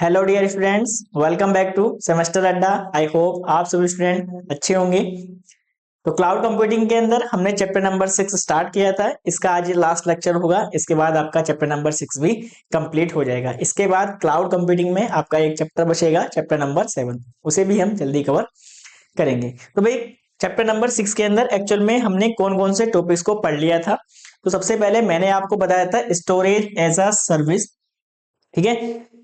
Hello dear students, welcome back to semester Adda. I hope आप सभी student अच्छे होंगे। तो क्लाउड कंप्यूटिंग के अंदर हमने चैप्टर नंबर 6 स्टार्ट किया था। इसका आज लास्ट लेक्चर होगा। इसके बाद आपका चैप्टर नंबर 6 भी कंप्लीट हो जाएगा। इसके बाद क्लाउड कंप्यूटिंग में आपका एक चैप्टर बचेगा, चैप्टर नंबर 7। उसे भी हम जल्दी कवर करेंगे। तो भाई, चैप्टर नंबर 6 के अंदर एक्चुअल में हमने कौन कौन से टॉपिक्स को पढ़ लिया था। तो सबसे पहले मैंने आपको बताया था स्टोरेज एज अ सर्विस। ठीक है,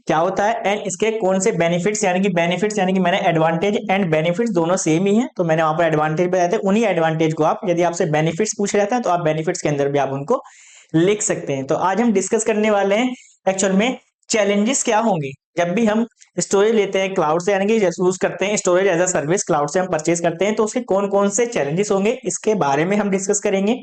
क्या होता है एंड इसके कौन से बेनिफिट्स, यानी कि मैंने एडवांटेज एंड बेनिफिट्स दोनों सेम ही है। तो मैंने वहां पर एडवांटेज बताए थे, उन्हीं एडवांटेज को आप, यदि आपसे बेनिफिट्स पूछे जाते हैं तो आप बेनिफिट्स के अंदर भी आप उनको लिख सकते हैं। तो आज हम डिस्कस करने वाले हैं एक्चुअल में चैलेंजेस क्या होंगे जब भी हम स्टोरेज लेते हैं क्लाउड से, यानी कि यूज करते हैं storage as a service, cloud से हम परचेज करते हैं, तो उसके कौन कौन से चैलेंजेस होंगे इसके बारे में हम डिस्कस करेंगे।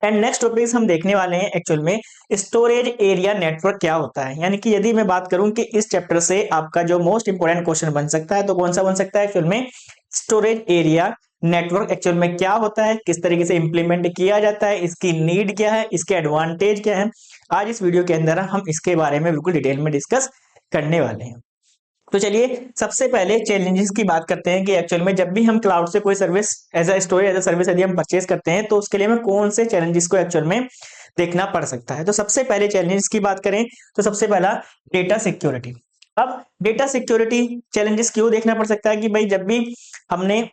एंड नेक्स्ट टॉपिक हम देखने वाले हैं एक्चुअल में स्टोरेज एरिया नेटवर्क क्या होता है। यानी कि यदि मैं बात करूं कि इस चैप्टर से आपका जो मोस्ट इंपोर्टेंट क्वेश्चन बन सकता है तो कौन सा बन सकता है एक्चुअल में, स्टोरेज एरिया नेटवर्क एक्चुअल में क्या होता है, किस तरीके से इंप्लीमेंट किया जाता है, इसकी नीड क्या है, इसके एडवांटेज क्या है। आज इस वीडियो के अंदर हम इसके बारे में बिल्कुल डिटेल में डिस्कस करने वाले हैं। तो चलिए सबसे पहले चैलेंजेस की बात करते हैं कि एक्चुअल में जब भी हम क्लाउड से कोई service as a storage as a service यदि हम परचेज करते हैं तो उसके लिए हमें कौन से चैलेंजेस को एक्चुअल में देखना पड़ सकता है। तो सबसे पहले चैलेंजेस की बात करें तो सबसे पहला डेटा सिक्योरिटी। अब डेटा सिक्योरिटी चैलेंजेस क्यों देखना पड़ सकता है कि भाई जब भी हमने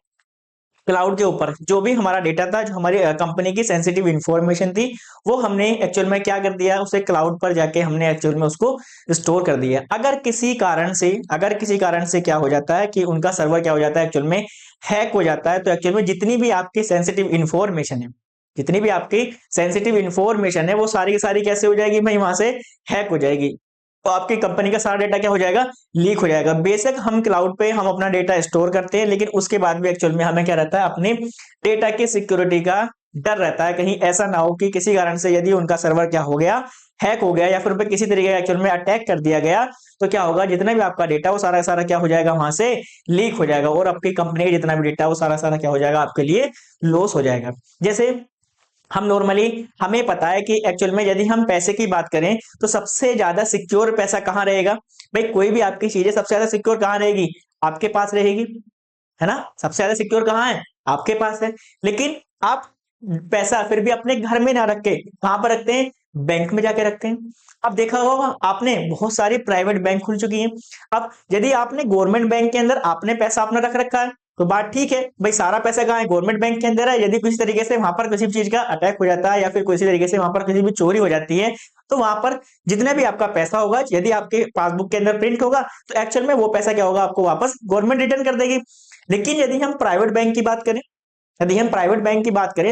क्लाउड के ऊपर जो भी हमारा डेटा था, जो हमारी कंपनी की सेंसिटिव इंफॉर्मेशन थी, वो हमने एक्चुअल में क्या कर दिया, उसे क्लाउड पर जाके हमने एक्चुअल में उसको स्टोर कर दिया। अगर किसी कारण से क्या हो जाता है कि उनका सर्वर क्या हो जाता है एक्चुअल में हैक हो जाता है, तो एक्चुअल में जितनी भी आपकी सेंसिटिव इंफॉर्मेशन है वो सारी की सारी कैसे हो जाएगी भाई, वहां से हैक हो जाएगी। तो आपकी कंपनी का सारा डेटा क्या हो जाएगा, लीक हो जाएगा। बेशक हम क्लाउड पे हम अपना डेटा स्टोर करते हैं, लेकिन उसके बाद भी एक्चुअल में हमें क्या रहता है, अपने डेटा की सिक्योरिटी का डर रहता है। कहीं ऐसा ना हो कि किसी कारण से यदि उनका सर्वर क्या हो गया, हैक हो गया, या फिर उन पर किसी तरीके का एक्चुअल में अटैक कर दिया गया, तो क्या होगा, जितना भी आपका डेटा वो सारा सारा क्या हो जाएगा, वहां से लीक हो जाएगा और आपकी कंपनी का जितना भी डेटा वो सारा सारा क्या हो जाएगा, आपके लिए लॉस हो जाएगा। जैसे हम नॉर्मली, हमें पता है कि एक्चुअल में यदि हम पैसे की बात करें तो सबसे ज्यादा सिक्योर पैसा कहाँ रहेगा भाई, कोई भी आपकी चीज है सबसे ज्यादा सिक्योर कहाँ रहेगी, आपके पास रहेगी, है ना। सबसे ज्यादा सिक्योर कहाँ है, आपके पास है। लेकिन आप पैसा फिर भी अपने घर में ना रख के कहां पर रखते हैं, बैंक में जाके रखते हैं। अब देखा होगा आपने, बहुत सारी प्राइवेट बैंक खुल चुकी हैं। अब यदि आपने गवर्नमेंट बैंक के अंदर आपने पैसा अपना रख रखा है तो बात ठीक है भाई, सारा पैसा कहाँ है, गवर्नमेंट बैंक के अंदर है। यदि किसी तरीके से वहां पर किसी भी चीज का अटैक हो जाता है या फिर किसी तरीके से वहां पर किसी भी चोरी हो जाती है, तो वहां पर जितना भी आपका पैसा होगा, यदि आपके पासबुक के अंदर प्रिंट होगा, तो एक्चुअल में वो पैसा क्या होगा, आपको वापस गवर्नमेंट रिटर्न कर देगी। लेकिन यदि हम प्राइवेट बैंक की बात करें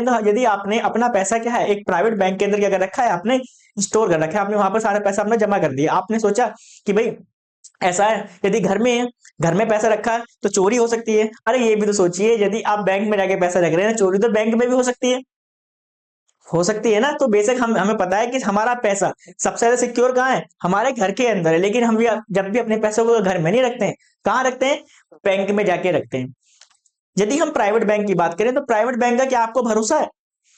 तो यदि आपने अपना पैसा क्या है, एक प्राइवेट बैंक के अंदर क्या कर रखा है, आपने स्टोर कर रखा है, आपने वहां पर सारा पैसा अपना जमा कर दिया। आपने सोचा कि भाई ऐसा है, यदि घर में है, घर में पैसा रखा है तो चोरी हो सकती है। अरे ये भी तो सोचिए, यदि आप बैंक में जाके पैसा रख रहे हैं, चोरी तो बैंक में भी हो सकती है ना। तो बेशक हमें पता है कि हमारा पैसा सबसे ज्यादा सिक्योर कहाँ है, हमारे घर के अंदर है। लेकिन हम भी जब भी अपने पैसों को घर में नहीं रखते हैं, कहाँ रखते हैं, बैंक में जाके रखते हैं। यदि हम प्राइवेट बैंक की बात करें तो प्राइवेट बैंक का क्या आपको भरोसा है,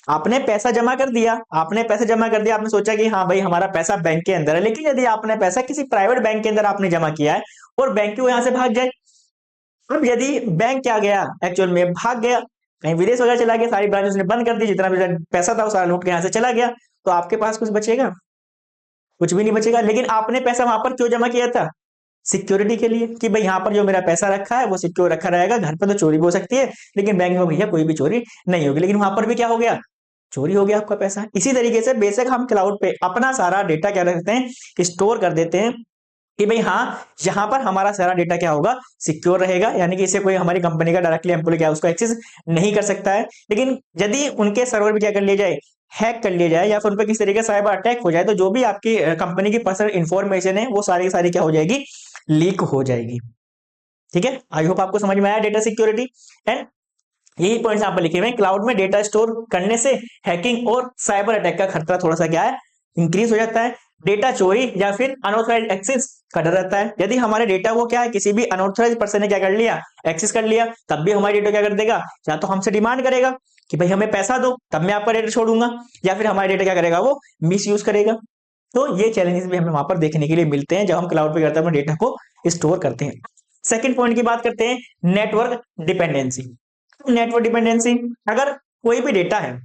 आपने पैसा जमा कर दिया, आपने सोचा कि हाँ भाई हमारा पैसा बैंक के अंदर है। लेकिन यदि आपने पैसा किसी प्राइवेट बैंक के अंदर आपने जमा किया है और बैंक वो यहां से भाग जाए, अब यदि बैंक क्या गया, एक्चुअल में भाग गया, कहीं विदेश वगैरह चला गया, सारी ब्रांचेस ने बंद कर दी, जितना भी पैसा था वो सारा लूट के यहां से चला गया, तो आपके पास कुछ बचेगा, कुछ भी नहीं बचेगा। लेकिन आपने पैसा वहां पर क्यों जमा किया था, सिक्योरिटी के लिए, कि भाई यहाँ पर जो मेरा पैसा रखा है वो सिक्योर रखा रहेगा। घर पर तो चोरी भी हो सकती है, लेकिन बैंक में भैया कोई भी चोरी नहीं होगी। लेकिन वहां पर भी क्या हो गया, चोरी हो गया आपका पैसा। इसी तरीके से बेशक हम क्लाउड पे अपना सारा डेटा क्या रखते हैं, स्टोर कर देते हैं कि भाई हाँ, यहाँ पर हमारा सारा डेटा क्या होगा, सिक्योर रहेगा, यानी कि इसे कोई हमारी कंपनी का डायरेक्टली एम्प्लॉय क्या उसको एक्सेस नहीं कर सकता है। लेकिन यदि उनके सर्वर भी क्या कर लिया जाए, हैक कर लिया जाए, या फिर उन पर किस तरीके से साइबर अटैक हो जाए, तो जो भी आपकी कंपनी की पर्सनल इंफॉर्मेशन है वो सारी की सारी क्या हो जाएगी, लीक हो जाएगी। ठीक है, आई होप आपको समझ में आया डेटा सिक्योरिटी। एंड यही पॉइंट्स यहाँ पर लिखे हुए हैं, क्लाउड में डेटा स्टोर करने से हैकिंग और साइबर अटैक का खतरा थोड़ा सा क्या है, इंक्रीज हो जाता है। डेटा चोरी या फिर अनऑथराइज्ड एक्सेस का डर रहता है। यदि हमारे डेटा को क्या है, किसी भी अनऑथराइज्ड पर्सन ने क्या कर लिया, एक्सेस कर लिया, तब भी हमारे डेटा क्या कर देगा, या तो हमसे डिमांड करेगा कि भाई हमें पैसा दो तब मैं आपका डेटा छोड़ूंगा, या फिर हमारे डेटा क्या करेगा, वो मिस यूज करेगा। तो ये चैलेंजेस भी हमें वहां पर देखने के लिए मिलते हैं जब हम क्लाउड पे करते हैं अपने डेटा को स्टोर करते हैं। सेकंड पॉइंट की बात करते हैं, नेटवर्क डिपेंडेंसी। नेटवर्क डिपेंडेंसी, अगर कोई भी डेटा है,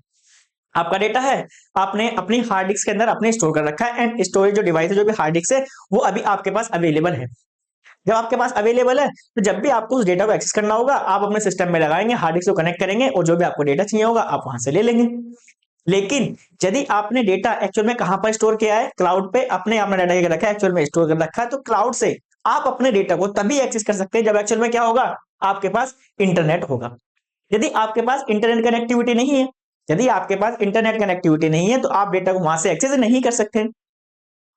आपका डेटा है, आपने अपनी हार्ड डिस्क के अंदर अपने स्टोर कर रखा है, एंड स्टोरेज जो डिवाइस है, जो भी हार्ड डिस्क है, वो अभी आपके पास अवेलेबल है। जब आपके पास अवेलेबल है तो जब भी आपको उस डेटा को एक्सेस करना होगा, आप अपने सिस्टम में लगाएंगे, हार्ड डिस्क को कनेक्ट करेंगे और जो भी आपको डेटा चाहिए होगा आप वहां से ले लेंगे। लेकिन यदि आपने डेटा एक्चुअल में कहां पर स्टोर किया है, क्लाउड पे अपने आपने डाटा रखा है, एक्चुअल में स्टोर कर रखा है, तो क्लाउड से आप अपने डेटा को तभी एक्सेस कर सकते हैं जब एक्चुअल में क्या होगा, आपके पास इंटरनेट होगा। यदि आपके पास इंटरनेट कनेक्टिविटी नहीं है, यदि आपके पास इंटरनेट कनेक्टिविटी नहीं है, तो आप डेटा को वहां से एक्सेस नहीं कर सकते।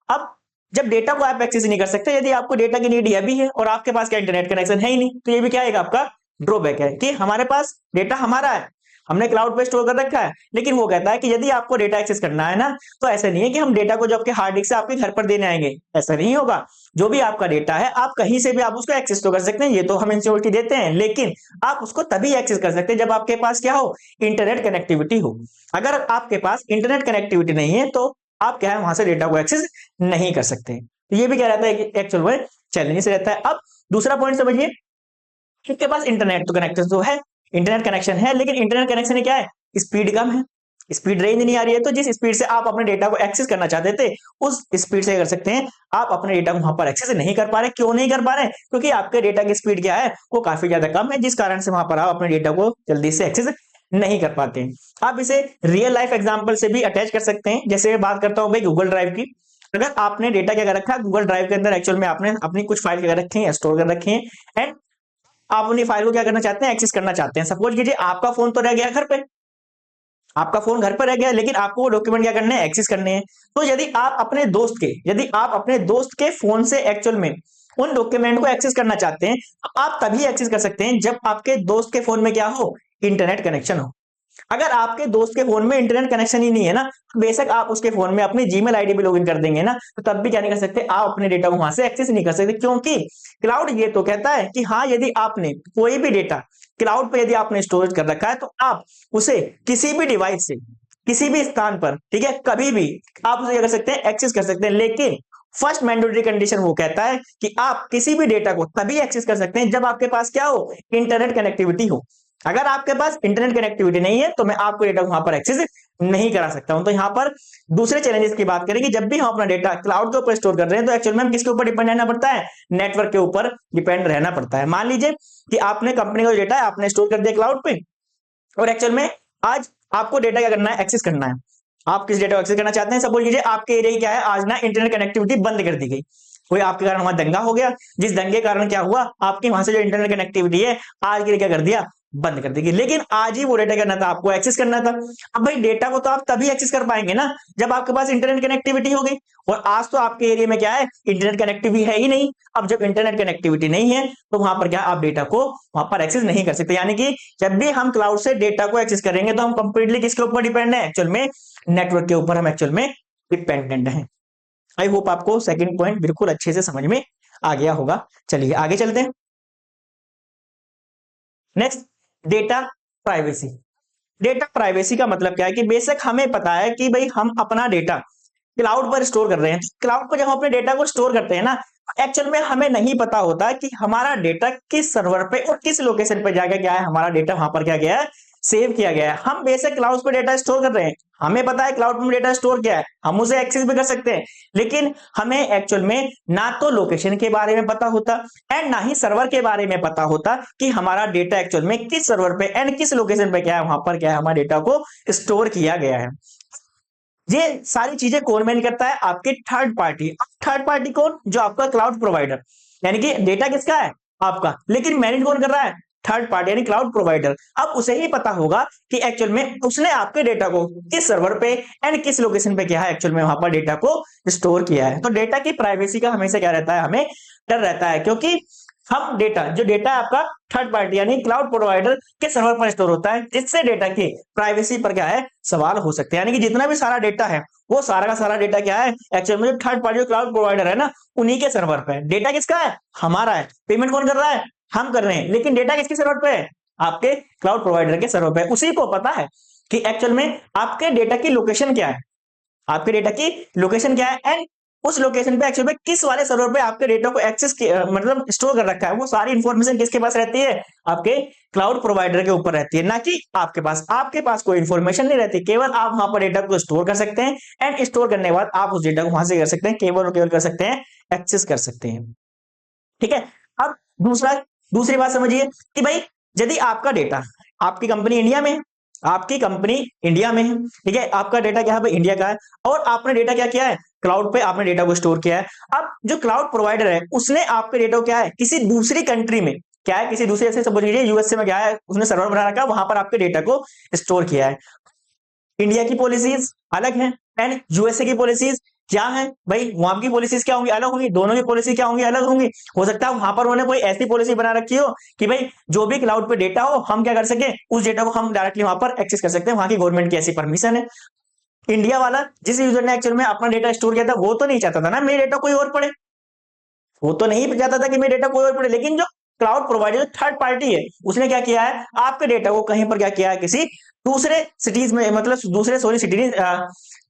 अब जब डेटा को आप एक्सेस नहीं कर सकते, यदि आपको डेटा की नीड भी है और आपके पास क्या इंटरनेट कनेक्शन है ही नहीं, तो ये भी क्या है, आपका ड्रॉबैक है कि हमारे पास डेटा हमारा है, हमने क्लाउड पे स्टोर कर रखा है, लेकिन वो कहता है कि यदि आपको डेटा एक्सेस करना है ना, तो ऐसा नहीं है कि हम डेटा को जो आपके हार्ड डिस्क से आपके घर पर देने आएंगे, ऐसा नहीं होगा। जो भी आपका डेटा है, आप कहीं से भी आप उसको एक्सेस तो कर सकते हैं, ये तो हम इंश्योरिटी देते हैं, लेकिन आप उसको तभी एक्सेस कर सकते हैं जब आपके पास क्या हो, इंटरनेट कनेक्टिविटी हो। अगर आपके पास इंटरनेट कनेक्टिविटी नहीं है तो आप क्या है, वहां से डेटा को एक्सेस नहीं कर सकते। तो ये भी क्या रहता है कि एक्चुअल में चैलेंज रहता है। अब दूसरा पॉइंट समझिए, आपके पास इंटरनेट तो कनेक्शन तो है, इंटरनेट कनेक्शन है, लेकिन इंटरनेट कनेक्शन क्या है, स्पीड कम है, स्पीड रेंज नहीं आ रही है। तो जिस स्पीड से आप अपने डेटा को एक्सेस करना चाहते थे, उस स्पीड से कर सकते हैं, आप अपने डेटा को वहां पर एक्सेस नहीं कर पा रहे। क्यों नहीं कर पा रहे? क्योंकि आपके डेटा की स्पीड क्या है, वो काफी ज्यादा कम है, जिस कारण से वहां पर आप अपने डेटा को जल्दी से एक्सेस नहीं कर पाते हैं। आप इसे रियल लाइफ एग्जांपल से भी अटैच कर सकते हैं। जैसे मैं बात करता हूं भाई गूगल ड्राइव की, अगर आपने डेटा क्या कर रखा है, गूगल ड्राइव के अंदर एक्चुअल में आपने अपनी कुछ फाइल क्या कर रखी है, स्टोर कर रखी है, एंड आप अपनी फाइल को क्या करना चाहते हैं, एक्सेस करना चाहते हैं। सपोज कीजिए आपका फोन तो रह गया घर पे, आपका फोन घर पर रह गया, लेकिन आपको वो डॉक्यूमेंट क्या करने हैं, एक्सेस करने हैं। तो यदि आप अपने दोस्त के फोन से एक्चुअल में उन डॉक्यूमेंट को एक्सेस करना चाहते हैं, तो आप तभी एक्सेस कर सकते हैं जब आपके दोस्त के फोन में क्या हो, इंटरनेट कनेक्शन हो। अगर आपके दोस्त के फोन में इंटरनेट कनेक्शन ही नहीं है ना, बेशक आप उसके फोन में अपनी जीमेल आईडी भी लॉगिन कर देंगे ना, तो तब भी क्या नहीं कर सकते, आप अपने डेटा को वहां से एक्सेस नहीं कर सकते। क्योंकि क्लाउड ये तो कहता है कि हाँ, यदि आपने कोई भी डेटा क्लाउड पे यदि आपने स्टोरेज कर रखा है, तो आप उसे किसी भी डिवाइस से, किसी भी स्थान पर, ठीक है, कभी भी आप उसे क्या कर सकते हैं, एक्सेस कर सकते हैं। लेकिन फर्स्ट मैंडेटरी कंडीशन वो कहता है कि आप किसी भी डेटा को तभी एक्सेस कर सकते हैं जब आपके पास क्या हो, इंटरनेट कनेक्टिविटी हो। अगर आपके पास इंटरनेट कनेक्टिविटी नहीं है, तो मैं आपको डेटा वहां पर एक्सेस नहीं करा सकता हूं। तो यहाँ पर दूसरे चैलेंजेस की बात करें कि जब भी हम अपना डेटा क्लाउड के ऊपर स्टोर कर रहे हैं, तो एक्चुअल में हम किसके ऊपर डिपेंड रहना पड़ता है, नेटवर्क के ऊपर डिपेंड रहना पड़ता है। मान लीजिए कि आपने कंपनी का डेटा है, आपने स्टोर कर दिया क्लाउड पे, और एक्चुअल में आज आपको डेटा क्या करना है, एक्सेस करना है। आप किस डेटा को एक्सेस करना चाहते हैं? सपोज कीजिए आपके एरिया क्या है, आज ना इंटरनेट कनेक्टिविटी बंद कर दी गई, कोई आपके कारण वहां दंगा हो गया, जिस दंगे के कारण क्या हुआ, आपके वहां से जो इंटरनेट कनेक्टिविटी है आज के लिए क्या कर दिया, बंद कर देगी। लेकिन आज ही वो डेटा करना था, आपको एक्सेस करना था। अब भाई डेटा को तो आप तभी एक्सेस कर पाएंगे ना जब आपके पास इंटरनेट कनेक्टिविटी होगी, और आज तो आपके एरिया में क्या है, इंटरनेट कनेक्टिविटी है ही नहीं। अब जब इंटरनेट कनेक्टिविटी नहीं है, तो वहां पर क्या आप डेटा को वहां पर एक्सेस नहीं कर सकते। यानी कि जब भी हम क्लाउड से डेटा को एक्सेस करेंगे, तो हम कंप्लीटली किसके ऊपर डिपेंड है, एक्चुअल में नेटवर्क के ऊपर हम एक्चुअल में डिपेंडेंट है। आई होप आपको सेकंड पॉइंट बिल्कुल अच्छे से समझ में आ गया होगा। चलिए आगे चलते हैं। Next, data privacy. Data privacy का मतलब क्या है कि बेशक हमें पता है कि भाई हम अपना डेटा क्लाउड पर स्टोर कर रहे हैं। क्लाउड पर जब हम अपने डेटा को स्टोर करते हैं ना, एक्चुअल में हमें नहीं पता होता कि हमारा डेटा किस सर्वर पे और किस लोकेशन पे जाके क्या है, हमारा डेटा वहां पर क्या गया है, सेव किया गया है। हम बेशक क्लाउड पे डेटा स्टोर कर रहे हैं, हमें पता है क्लाउड में डेटा स्टोर किया है, हम उसे एक्सेस भी कर सकते हैं, लेकिन हमें एक्चुअल में ना तो लोकेशन के बारे में पता होता एंड ना ही सर्वर के बारे में पता होता कि हमारा डेटा एक्चुअल में किस सर्वर पे एंड किस लोकेशन पे क्या है, वहां पर क्या है, हमारे डेटा को स्टोर किया गया है। ये सारी चीजें कौन मैनेज करता है, आपके थर्ड पार्टी। थर्ड पार्टी कौन, जो आपका क्लाउड प्रोवाइडर, यानी कि डेटा किसका है, आपका, लेकिन मैनेज कौन कर रहा है, थर्ड पार्टी यानी क्लाउड प्रोवाइडर। अब उसे ही पता होगा कि एक्चुअल में उसने आपके डेटा को किस सर्वर पे एंड किस लोकेशन पे क्या है, एक्चुअल में वहां पर डेटा को स्टोर किया है। तो डेटा की प्राइवेसी का हमेशा क्या रहता है, हमें डर रहता है, क्योंकि हम जो डेटा है आपका थर्ड पार्टी यानी क्लाउड प्रोवाइडर के सर्वर पर स्टोर होता है, जिससे डेटा की प्राइवेसी पर क्या है, सवाल हो सकते हैं। यानी कि जितना भी सारा डेटा है, वो सारा का सारा डेटा क्या है, एक्चुअल में जो थर्ड पार्टी क्लाउड प्रोवाइडर है ना, उन्हीं के सर्वर पे है। डेटा किसका है, हमारा है। पेमेंट कौन कर रहा है, हम कर रहे हैं, लेकिन डेटा किसके सर्वर पे है, आपके क्लाउड प्रोवाइडर के सर्वर पे। उसी को पता है कि एक्चुअल में आपके डेटा की लोकेशन क्या है, आपके डेटा की लोकेशन क्या है, एंड उस लोकेशन पे एक्चुअली किस वाले सर्वर पे आपके डेटा को एक्सेस मतलब स्टोर कर रखा है, वो सारी इंफॉर्मेशन किसके पास रहती है, आपके क्लाउड प्रोवाइडर के ऊपर रहती है, ना कि आपके पास। आपके पास कोई इंफॉर्मेशन नहीं रहती, केवल आप वहां पर डेटा को स्टोर कर सकते हैं, एंड स्टोर करने के बाद आप उस डेटा को वहां से कर सकते हैं, केवल और केवल कर सकते हैं, एक्सेस कर सकते हैं। ठीक है। अब दूसरी बात समझिए कि भाई यदि आपका डेटा, आपकी कंपनी इंडिया में है, आपकी कंपनी इंडिया में है, ठीक है, आपका डेटा क्या है भाई, इंडिया का है, और आपने डेटा क्या किया है, क्लाउड पे आपने डेटा को स्टोर किया है। अब जो क्लाउड प्रोवाइडर है उसने आपके डेटा को क्या है, किसी दूसरी कंट्री में, क्या है, किसी दूसरे, जैसे समझ लीजिए यूएसए में क्या है, उसने सर्वर बना रखा है, वहां पर आपके डेटा को स्टोर किया है। इंडिया की पॉलिसीज अलग है एंड यूएसए की पॉलिसीज क्या है भाई, वहां की पॉलिसीज क्या होंगी, अलग होंगी, दोनों की पॉलिसी क्या होंगी, अलग होंगी। हो सकता है वहां पर उन्होंने कोई ऐसी पॉलिसी बना रखी हो कि भाई जो भी क्लाउड पे डेटा हो हम क्या कर सके, उस डेटा को हम डायरेक्टली वहां पर एक्सेस कर सकते हैं, वहां की गवर्नमेंट की ऐसी परमिशन है। इंडिया वाला जिस यूजर ने एक्चुअल में अपना डेटा स्टोर किया था वो तो नहीं चाहता था ना मेरे डेटा कोई और पढ़े, वो तो नहीं चाहता था कि मेरे डेटा कोई और पढ़े, लेकिन जो क्लाउड प्रोवाइडर थर्ड पार्टी है उसने क्या किया है, आपके डेटा को कहीं पर क्या किया है, किसी दूसरे सिटीज में, मतलब दूसरे सॉरी सिटी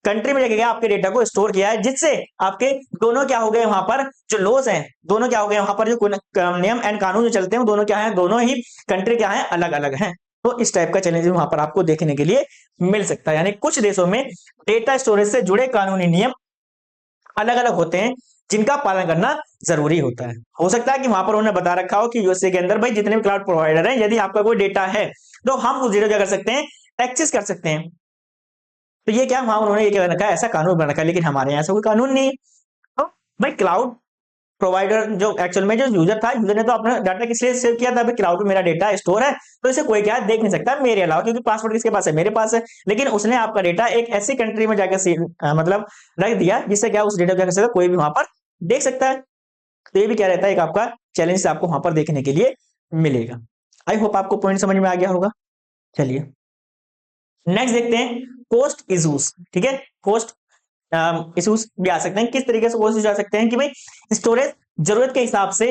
कंट्री में लेके गया, आपके डेटा को स्टोर किया है, जिससे आपके दोनों क्या हो गए, वहां पर जो लॉस हैं दोनों क्या हो गए, वहां पर जो नियम एंड कानून जो चलते हैं दोनों क्या है, दोनों ही कंट्री क्या है, अलग अलग हैं। तो इस टाइप का चैलेंज वहां पर आपको देखने के लिए मिल सकता है। यानी कुछ देशों में डेटा स्टोरेज से जुड़े कानूनी नियम अलग अलग होते हैं जिनका पालन करना जरूरी होता है। हो सकता है कि वहां पर उन्होंने बता रखा हो कि यूएसए के अंदर भाई जितने भी क्लाउड प्रोवाइडर हैं, यदि आपका कोई डेटा है तो हम उस डेटा क्या कर सकते हैं, एक्सेस कर सकते हैं। तो ये क्या वहां उन्होंने ये क्या रखा है, ऐसा कानून बना रखा है, लेकिन हमारे यहाँ ऐसा कोई कानून नहीं है। तो भाई क्लाउड प्रोवाइडर जो एक्चुअल में जो यूजर था, यूजर ने तो अपना डाटा किस लिए सेव किया था, भाई क्लाउड में मेरा डेटा स्टोर है, तो इसे कोई क्या देख नहीं सकता मेरे अलावा, क्योंकि पासवर्ड किसके पास है, मेरे पास है। लेकिन उसने आपका डेटा एक ऐसी कंट्री में जाकर मतलब रख दिया जिससे क्या उस डेटा क्या कर सकता कोई भी वहां पर देख सकता है। तो ये भी क्या रहता है, एक आपका चैलेंज आपको वहां पर देखने के लिए मिलेगा। आई होप आपको पॉइंट समझ में आ गया होगा। चलिए नेक्स्ट देखते हैं कोस्ट इशूज। ठीक है, कोस्ट इशूज भी आ सकते हैं। किस तरीके से कोस्ट इशूज आ सकते हैं कि भाई स्टोरेज जरूरत के हिसाब से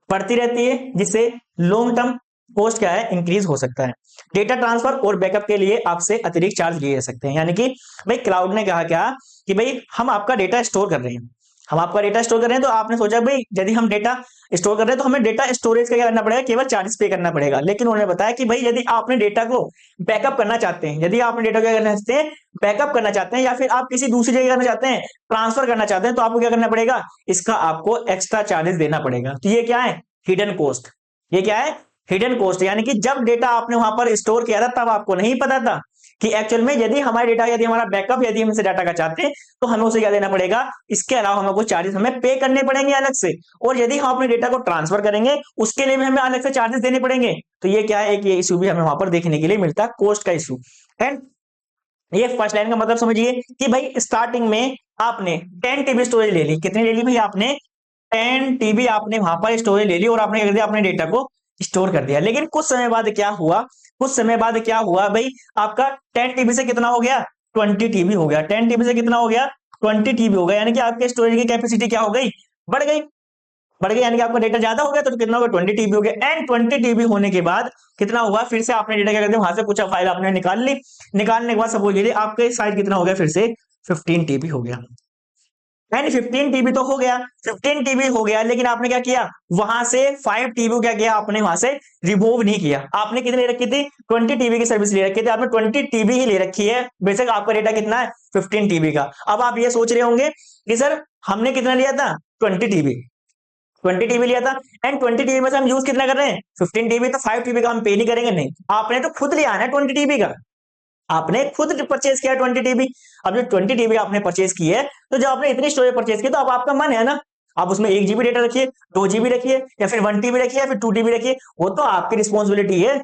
बढ़ती रहती है, जिससे लॉन्ग टर्म कॉस्ट क्या है, इंक्रीज हो सकता है। डेटा ट्रांसफर और बैकअप के लिए आपसे अतिरिक्त चार्ज लिए जा सकते हैं। यानी कि भाई क्लाउड ने कहा क्या कि भाई हम आपका डेटा स्टोर कर रहे हैं, हम आपका डेटा स्टोर कर रहे हैं, तो आपने सोचा भाई यदि हम डेटा स्टोर कर रहे हैं तो हमें डेटा स्टोरेज का क्या करना पड़ेगा, केवल चार्जेस पे करना पड़ेगा। लेकिन उन्होंने बताया कि भाई यदि आपने डेटा को बैकअप करना चाहते हैं, यदि आपने डेटा क्या करना चाहते हैं, बैकअप करना चाहते हैं, या फिर आप किसी दूसरी जगह करना चाहते हैं, ट्रांसफर करना चाहते हैं, तो आपको क्या करना पड़ेगा, इसका आपको एक्स्ट्रा चार्जेस देना पड़ेगा। तो ये क्या है, हिडन कॉस्ट। ये क्या है, हिडन कॉस्ट। यानी कि जब डेटा आपने वहां पर स्टोर किया था तब आपको नहीं पता था कि एक्चुअल में यदि हमारा डेटा, यदि हमारा बैकअप, यदि हम इसे डाटा का चाहते हैं तो हमें उसे क्या देना पड़ेगा, इसके अलावा हमें कुछ चार्जेस हमें पे करने पड़ेंगे अलग से। और यदि हम अपने डेटा को ट्रांसफर करेंगे उसके लिए भी हमें अलग से चार्जेस देने पड़ेंगे। तो ये क्या है, एक ये इशू भी हमें वहां पर देखने के लिए मिलता है, कॉस्ट का इशू। एंड ये फर्स्ट लाइन का मतलब समझिए कि भाई स्टार्टिंग में आपने 10 टीबी स्टोरेज ले ली। कितनी ले ली भाई आपने, 10 टीबी आपने वहां पर स्टोरेज ले ली और आपने क्या कर दिया, अपने डेटा को स्टोर कर दिया। लेकिन कुछ समय बाद क्या हुआ, कुछ समय बाद क्या हुआ भाई, आपका 10 टीबी से कितना हो गया, 20 टीबी हो गया। 10 टीबी से कितना हो गया, 20 टीबी हो गया। यानी कि आपके स्टोरेज की कैपेसिटी क्या हो गई, बढ़ गई, बढ़ गई। यानी कि आपका डेटा ज्यादा हो गया, तो कितना हो गया, 20 टीबी हो गया। एंड 20 टीबी होने के बाद कितना हुआ, फिर से आपने डेटा क्या कर दिया, वहां से कुछ फाइल आपने निकाल ली। निकालने के बाद सपोज कीजिए आपके साइज कितना हो गया, फिर से 15 टीबी हो गया। एंड 15 टीबी तो हो गया, 15 टीबी हो गया, लेकिन आपने क्या किया, वहां से 5 टीबी क्या किया, आपने वहां से रिमूव नहीं किया। आपने कितनी ले रखी थी, 20 टीबी की सर्विस ले रखी थी, आपने 20 टीबी ही ले रखी है। बेशक आपका डेटा कितना है, 15 टीबी का। अब आप ये सोच रहे होंगे कि सर हमने कितना लिया था, 20 टीबी, 20 टीबी लिया था, एंड 20 टीबी में से हम यूज कितना कर रहे हैं, 15 टीबी। तो 5 टीबी का हम पे नहीं करेंगे। नहीं, आपने तो खुद लिया है 20 टीबी का, आपने खुद परचेज किया 20 टीबी। अब जो 20 टीबी आपने परचेज की है, तो जब आपने इतनी स्टोरेज परचेज की तो अब आपका मन है ना, आप उसमें 1 जीबी डेटा रखिए, 2 जीबी रखिए, या फिर 1 टीबी रखिए, या फिर 2 टीबी रखिए, वो तो आपकी रिस्पॉन्सिबिलिटी है।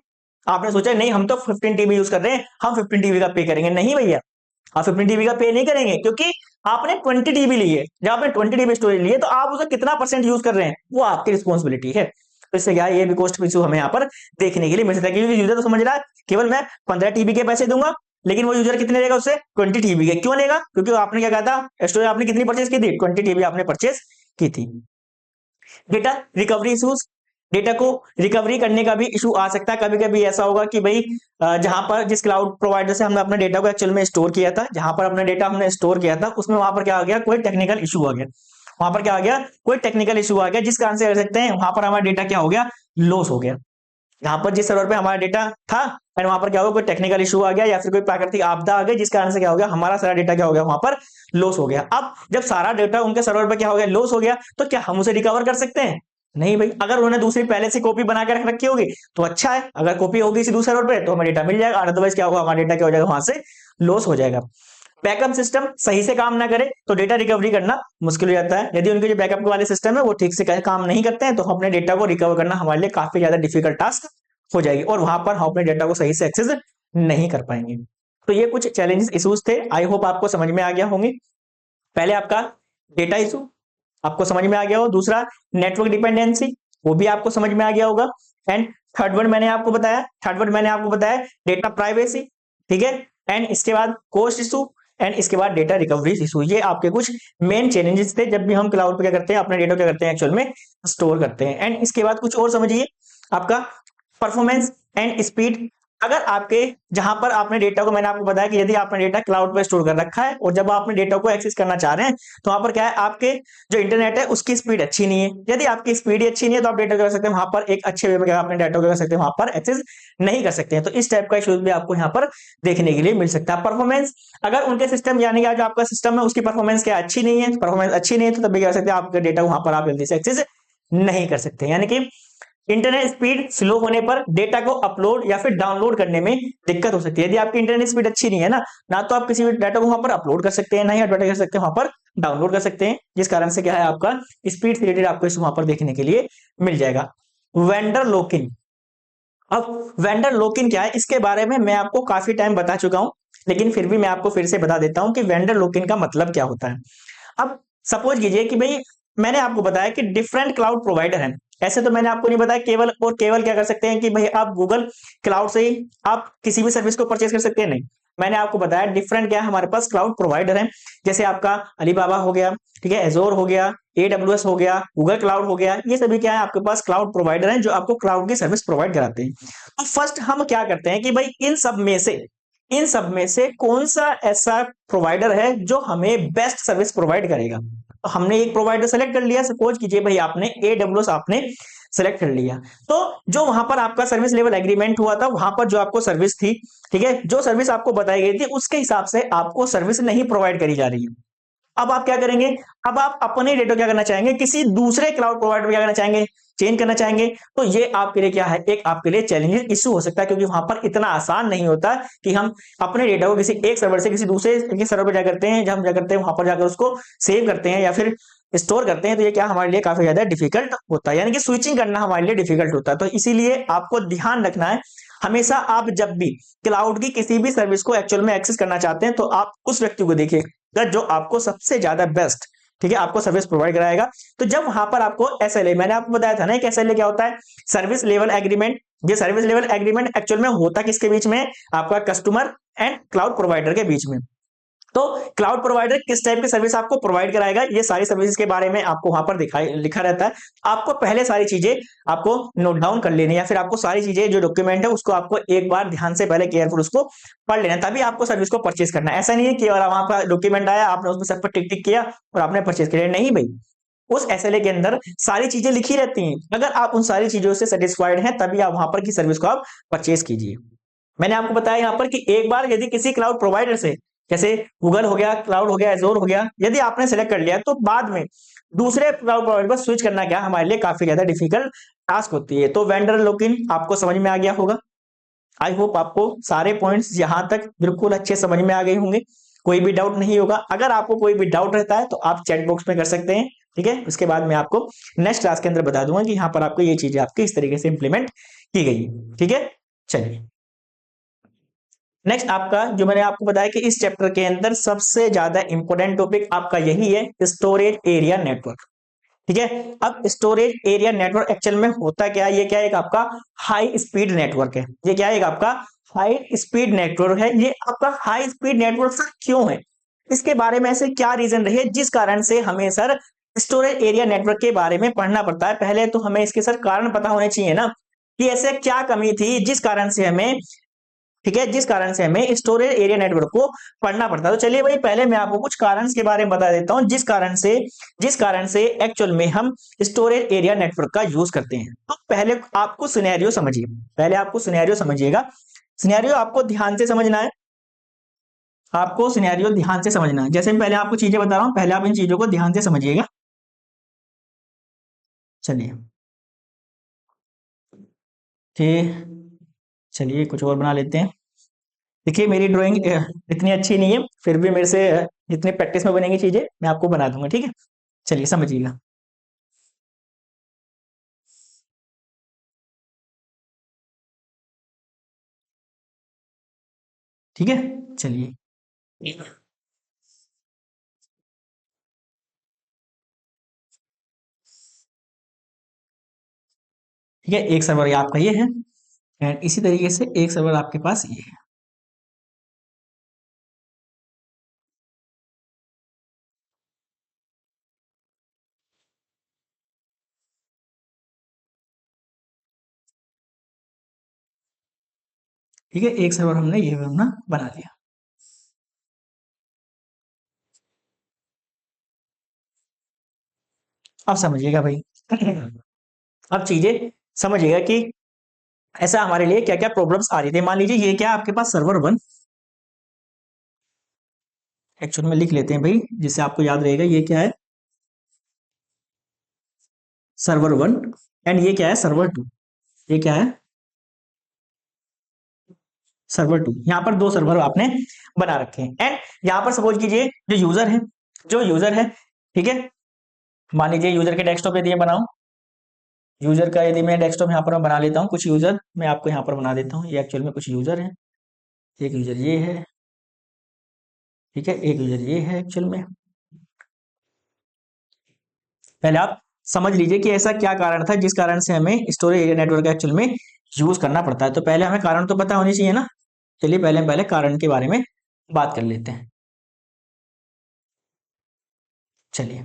आपने सोचा नहीं हम तो 15 टीबी यूज कर रहे हैं, हम 15 टीबी का पे करेंगे। नहीं भैया, आप 15 टीबी का पे नहीं करेंगे, क्योंकि आपने 20 टीबी ली है। जब आपने 20 टीबी स्टोरेज ली है तो आप उसे कितना परसेंट यूज कर रहे हैं, वो आपकी रिस्पॉन्सिबिलिटी है। तो इससे क्या है, ये भी कॉस्ट इशू हमें यहाँ पर देखने के लिए मिल सकता है, क्योंकि यूजर तो समझ रहा है केवल मैं 15 टीबी के पैसे दूंगा, लेकिन वो यूजर कितने लेगा, उससे 20 टीबी के। क्यों लेगा, क्योंकि आपने क्या कहा था, स्टोरेज आपने कितनी परचेज की थी, 20 टीबी आपने परचेज की थी। डेटा रिकवरी इशूज, डेटा को रिकवरी करने का भी इशू आ सकता है। कभी कभी ऐसा होगा कि भाई जहां पर जिस क्लाउड प्रोवाइडर से हमने अपने डेटा को एक्चुअल में स्टोर किया था, जहां पर अपना डेटा हमने स्टोर किया था, उसमें वहां पर क्या आ गया, कोई टेक्निकल इशू आ गया, वहां पर क्या आ गया, कोई टेक्निकल इशू आ गया, जिस कारण से कर सकते हैं वहां पर हमारा डेटा क्या हो गया, लॉस हो गया। यहाँ पर जिस सर्वर पे हमारा डेटा था एंड वहां पर क्या होगा, कोई टेक्निकल इशू आ गया या फिर कोई प्राकृतिक आपदा आ गई, जिस कारण से क्या हो गया, हमारा सारा डेटा क्या हो गया, वहां पर लॉस हो गया। अब जब सारा डेटा उनके सर्वर पे क्या हो गया, लॉस हो गया, तो क्या हम उसे रिकवर कर सकते हैं? नहीं भाई। अगर उन्होंने दूसरी पहले से कॉपी बना के रख रखी होगी तो अच्छा है, अगर कॉपी होगी किसी दूसरे सर्वर पे तो हमें डेटा मिल जाएगा, अदरवाइज क्या होगा, हमारा डेटा क्या हो जाएगा, वहां से लॉस हो जाएगा। बैकअप सिस्टम सही से काम ना करे तो डेटा रिकवरी करना मुश्किल हो जाता है। यदि उनके जो बैकअप वाले सिस्टम है वो ठीक से काम नहीं करते हैं तो अपने डेटा को रिकवर करना हमारे लिए काफी ज्यादा डिफिकल्ट टास्क हो जाएगी और वहां पर हम अपने डेटा को सही से एक्सेस नहीं कर पाएंगे। तो ये कुछ चैलेंजेस इश्यूज थे, आई होप आपको समझ में आ गया होंगे। पहले आपका डेटा इशू आपको समझ में आ गया हो, दूसरा नेटवर्क डिपेंडेंसी वो भी आपको समझ में आ गया होगा, एंड थर्ड वन मैंने आपको बताया डेटा प्राइवेसी, ठीक है, एंड इसके बाद कोस्ट इशू, एंड इसके बाद डेटा रिकवरी इशू। ये आपके कुछ मेन चैलेंजेस थे जब भी हम क्लाउड पे क्या करते हैं, अपने डेटा क्या करते हैं, एक्चुअल में स्टोर करते हैं। एंड इसके बाद कुछ और समझिए, आपका परफॉर्मेंस एंड स्पीड। अगर आपके जहां पर आपने डेटा को, मैंने आपको बताया कि यदि आपने डेटा क्लाउड पर स्टोर कर रखा है और जब आपने डेटा को एक्सेस करना चाह रहे हैं तो वहां पर क्या है, आपके जो इंटरनेट है उसकी स्पीड अच्छी नहीं है। यदि आपकी स्पीड ही अच्छी नहीं है तो आप डेटा कर सकते हैं वहां पर एक अच्छे वे में अपने डेटा को कर सकते हैं, वहां पर एक्सेस नहीं कर सकते हैं। तो इस टाइप का इश्यूज भी आपको यहाँ पर देखने के लिए मिल सकता है। परफॉर्मेंस, अगर उनके सिस्टम यानी कि जो आपका सिस्टम है उसकी परफॉर्मेंस क्या अच्छी नहीं है, परफॉर्मेंस अच्छी नहीं है तो तभी क्या कर सकते हैं, आपके डेटा वहां पर आप जल्दी से एक्सेस नहीं कर सकते। यानी कि इंटरनेट स्पीड स्लो होने पर डेटा को अपलोड या फिर डाउनलोड करने में दिक्कत हो सकती है। यदि आपकी इंटरनेट स्पीड अच्छी नहीं है ना तो आप किसी भी डाटा को वहां पर अपलोड कर सकते हैं, ना ही आप डाटा कर सकते हैं वहां पर डाउनलोड कर सकते हैं, जिस कारण से क्या है, आपका स्पीड से रिलेटेड आपको इस वहां पर देखने के लिए मिल जाएगा। वेंडर लॉकिंग, अब वेंडर लॉकिंग क्या है, इसके बारे में मैं आपको काफी टाइम बता चुका हूं, लेकिन फिर भी मैं आपको फिर से बता देता हूं कि वेंडर लॉकिंग का मतलब क्या होता है। अब सपोज कीजिए कि भाई मैंने आपको बताया कि डिफरेंट क्लाउड प्रोवाइडर हैं, ऐसे तो मैंने आपको नहीं बताया केवल और केवल क्या कर सकते हैं कि भाई आप गूगल क्लाउड से ही आप किसी भी सर्विस को परचेज कर सकते हैं, नहीं। मैंने आपको बताया डिफरेंट क्या है, हमारे पास क्लाउड प्रोवाइडर हैं, जैसे आपका अलीबाबा हो गया, ठीक है, एजोर हो गया, AWS हो गया, गूगल क्लाउड हो गया, ये सभी क्या है, आपके पास क्लाउड प्रोवाइडर हैं जो आपको क्लाउड की सर्विस प्रोवाइड कराते हैं। तो फर्स्ट हम क्या करते हैं कि भाई इन सब में से कौन सा ऐसा प्रोवाइडर है जो हमें बेस्ट सर्विस प्रोवाइड करेगा। तो हमने एक प्रोवाइडर सेलेक्ट कर लिया, सपोज कीजिए भाई आपने AWS आपने सेलेक्ट कर लिया, तो जो वहां पर आपका सर्विस लेवल एग्रीमेंट हुआ था, वहां पर जो आपको सर्विस थी, ठीक है, जो सर्विस आपको बताई गई थी उसके हिसाब से आपको सर्विस नहीं प्रोवाइड करी जा रही है। अब आप क्या करेंगे, अब आप अपने डेटा क्या करना चाहेंगे, किसी दूसरे क्लाउड प्रोवाइडर क्या करना चाहेंगे, चेंज करना चाहेंगे। तो ये आपके लिए क्या है, एक आपके लिए चैलेंजिंग इशू हो सकता है, क्योंकि वहां पर इतना आसान नहीं होता कि हम अपने डेटा को किसी एक सर्वर से किसी दूसरे के सर्वर पर जा करते हैं, जब हम क्या करते हैं वहां पर जाकर उसको सेव करते हैं या फिर स्टोर करते हैं, तो ये क्या हमारे लिए काफी ज्यादा डिफिकल्ट होता है, यानी कि स्विचिंग करना हमारे लिए डिफिकल्ट होता है। तो इसीलिए आपको ध्यान रखना है, हमेशा आप जब भी क्लाउड की किसी भी सर्विस को एक्चुअल में एक्सेस करना चाहते हैं तो आप उस व्यक्ति को देखिए जो आपको सबसे ज्यादा बेस्ट, ठीक है, आपको सर्विस प्रोवाइड कराएगा। तो जब वहां पर आपको SLA, मैंने आपको बताया था ना कि SLA क्या होता है, सर्विस लेवल एग्रीमेंट। ये सर्विस लेवल एग्रीमेंट एक्चुअल में होता किसके बीच में, आपका कस्टमर एंड क्लाउड प्रोवाइडर के बीच में। तो क्लाउड प्रोवाइडर किस टाइप की सर्विस आपको प्रोवाइड कराएगा, ये सारी सर्विसेज के बारे में आपको वहां पर लिखा रहता है। आपको पहले सारी चीजें आपको नोट डाउन कर लेनी है, या फिर आपको सारी चीजें जो डॉक्यूमेंट है उसको आपको एक बार ध्यान से पहले केयरफुल उसको पढ़ लेना, तभी आपको सर्विस को परचेज करना है। ऐसा नहीं है कि वहां पर डॉक्यूमेंट आया आपने उसमें सब पर टिक टिक किया और आपने परचेज किया, नहीं भाई, उस SLA के अंदर सारी चीजें लिखी रहती हैं। अगर आप उन सारी चीजों से सेटिस्फाइड हैं तभी आप वहां पर की सर्विस को आप परचेज कीजिए। मैंने आपको बताया यहाँ पर कि एक बार यदि किसी क्लाउड प्रोवाइडर से, जैसे गूगल हो गया, क्लाउड हो गया, एजोर हो गया, यदि आपने सेलेक्ट कर लिया तो बाद में दूसरे क्लाउड प्रोवाइडर पर स्विच करना क्या हमारे लिए काफी ज्यादा डिफिकल्ट टास्क होती है। तो वेंडर लॉकिंग आपको समझ में आ गया होगा। आई होप आपको सारे पॉइंट्स यहां तक बिल्कुल अच्छे समझ में आ गए होंगे, कोई भी डाउट नहीं होगा। अगर आपको कोई भी डाउट रहता है तो आप चैट बॉक्स में कर सकते हैं, ठीक है। उसके बाद मैं आपको नेक्स्ट क्लास के अंदर बता दूंगा कि यहाँ पर आपको ये चीजें आपकी इस तरीके से इंप्लीमेंट की गई, ठीक है। चलिए नेक्स्ट आपका जो मैंने आपको बताया कि इस चैप्टर के अंदर सबसे ज्यादा इंपॉर्टेंट टॉपिक आपका यही है, स्टोरेज एरिया नेटवर्क, ठीक है। अब स्टोरेज एरिया नेटवर्क एक्चुअल में होता क्या है, ये क्या है, एक आपका हाई स्पीड नेटवर्क है। ये क्या है, एक आपका हाई स्पीड नेटवर्क है। ये आपका हाई स्पीड नेटवर्क क्यों है, इसके बारे में ऐसे क्या रीजन रही है जिस कारण से हमें सर स्टोरेज एरिया नेटवर्क के बारे में पढ़ना पड़ता है। पहले तो हमें इसके सर कारण पता होने चाहिए ना, कि ऐसे क्या कमी थी जिस कारण से हमें, ठीक है, जिस कारण से हमें स्टोरेज एरिया नेटवर्क को पढ़ना पड़ता है। तो चलिए भाई पहले मैं आपको कुछ कारण के बारे में बता देता हूं जिस कारण से एक्चुअल में हम स्टोरेज एरिया नेटवर्क का यूज करते हैं। तो पहले आपको सिनेरियो समझिए, पहले आपको सिनेरियो समझिएगा। सिनेरियो आपको ध्यान से समझना है, आपको सिनेरियो ध्यान से समझना है। जैसे मैं पहले आपको चीजें बता रहा हूं, पहले आप इन चीजों को ध्यान से समझिएगा। चलिए ठीक, चलिए कुछ और बना लेते हैं। देखिए मेरी ड्राइंग इतनी अच्छी नहीं है, फिर भी मेरे से जितनी प्रैक्टिस में बनेंगी चीजें मैं आपको बना दूंगा, ठीक है। चलिए समझिएगा। ठीक है, चलिए ठीक है, एक सर्वर आपका ये है, एंड इसी तरीके से एक सर्वर आपके पास ये है। ठीक है, एक सर्वर हमने ये अपना बना लिया। अब समझिएगा भाई, अब चीजें समझिएगा कि ऐसा हमारे लिए क्या क्या प्रॉब्लम्स आ रही थी। मान लीजिए ये क्या है आपके पास सर्वर वन, एक्चुअल में लिख लेते हैं भाई जिससे आपको याद रहेगा। ये क्या है, सर्वर वन, एंड ये क्या है, सर्वर टू। ये क्या है, सर्वर टू। यहाँ पर दो सर्वर आपने बना रखे हैं। एंड यहाँ पर सपोज कीजिए जो यूजर है, जो यूजर है, ठीक है, मान लीजिए यूजर के डेस्कटॉप यदि मैं बनाऊं, यूजर का यदि मैं डेस्कटॉप यहाँ पर मैं बना लेता हूँ, कुछ यूजर मैं आपको यहाँ पर बना देता हूँ। ये एक्चुअल में कुछ यूजर है, एक यूजर ये है, ठीक है, एक यूजर ये है एक्चुअल में। पहले आप समझ लीजिए कि ऐसा क्या कारण था जिस कारण से हमें स्टोरेज एरिया नेटवर्क एक्चुअल में यूज करना पड़ता है। तो पहले हमें कारण तो पता होनी चाहिए ना। चलिए पहले कारण के बारे में बात कर लेते हैं। चलिए